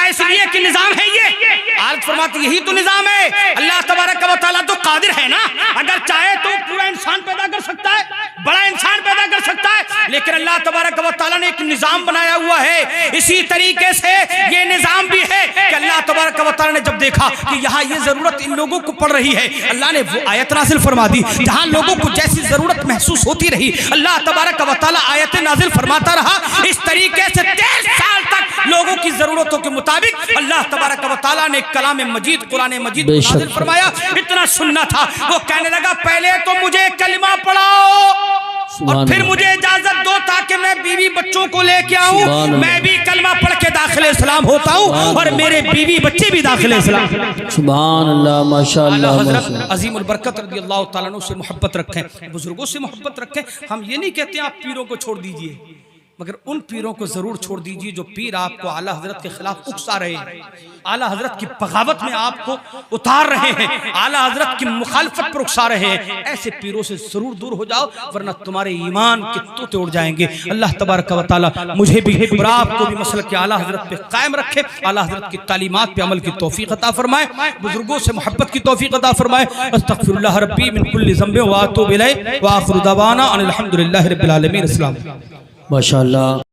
A: इसलिए कि निजाम है ये। आल फरमाते यही तो निजाम है। अल्लाह तबारक व तआला तो कादिर है ना, अगर चाहे तो पूरा इंसान पैदा कर सकता है, बड़ा इंसान पैदा कर सकता है, लेकिन अल्लाह तबारक व तआला ने एक निजाम बनाया हुआ है। इसी तरीके से ये निजाम भी है कि अल्लाह तबारक व तआला ने जब देखा कि यहाँ ये जरूरत इन लोगों को पड़ रही है, अल्लाह ने वो आयत नाजिल फरमा दी। जहाँ लोगों को जैसी जरूरत महसूस होती रही, अल्लाह तबारक व तआला आयत नाजिल फरमाता रहा। इस तरीके से 13 साल तक लोगों की जरूरतों के मुताबिक अल्लाह तबारक व तआला ने कलाम मजीद, कुरान मजीद नाज़िल फरमाया। इतना सुनना था, वो कहने लगा पहले तो मुझे कलिमा पढ़ाओ और फिर मुझे इजाजत दो ताकि मैं बीवी बच्चों को लेके आऊं, मैं भी कलमा पढ़ के दाखिले इस्लाम होता हूं और मेरे बीवी बच्चे भी दाखिले इस्लाम।
B: सुभान अल्लाह, माशाअल्लाह।
A: हज़रत अज़ीमुल बरकत रज़ी अल्लाह तआला अन्हु से मोहब्बत रखें, बुजुर्गों से मोहब्बत रखें। हम ये नहीं कहते आप पीरों को छोड़ दीजिए, मगर उन पीरों को जरूर छोड़ दीजिए जो पीर आपको आला हजरत के खिलाफ उकसा रहे हैं, आला हजरत की बगावत में आपको उतार रहे हैं, आला हजरत की मुखालफत पर उकसा रहे हैं। ऐसे पीरों से जरूर दूर हो जाओ, वरना तुम्हारे ईमान के तोते उड़ जाएंगे। अल्लाह तबारक व तआला मुझे भी और आपको भी मसलक के आला हजरत पे कायम रखे, आला हजरत की तालीमात पे अमल की तौफीक अता फरमाए, बुजुर्गों से मोहब्बत की तौफीक अता फरमाए। अस्तगफिरुल्लाह रब्बी मिन कुल्लि ज़ंबिन व अतूबु इलैहि व आखिरु दवाना अनिल हम्दुलिल्लाहि रब्बिल आलमीन। अस्सलाम।
B: माशाअल्लाह।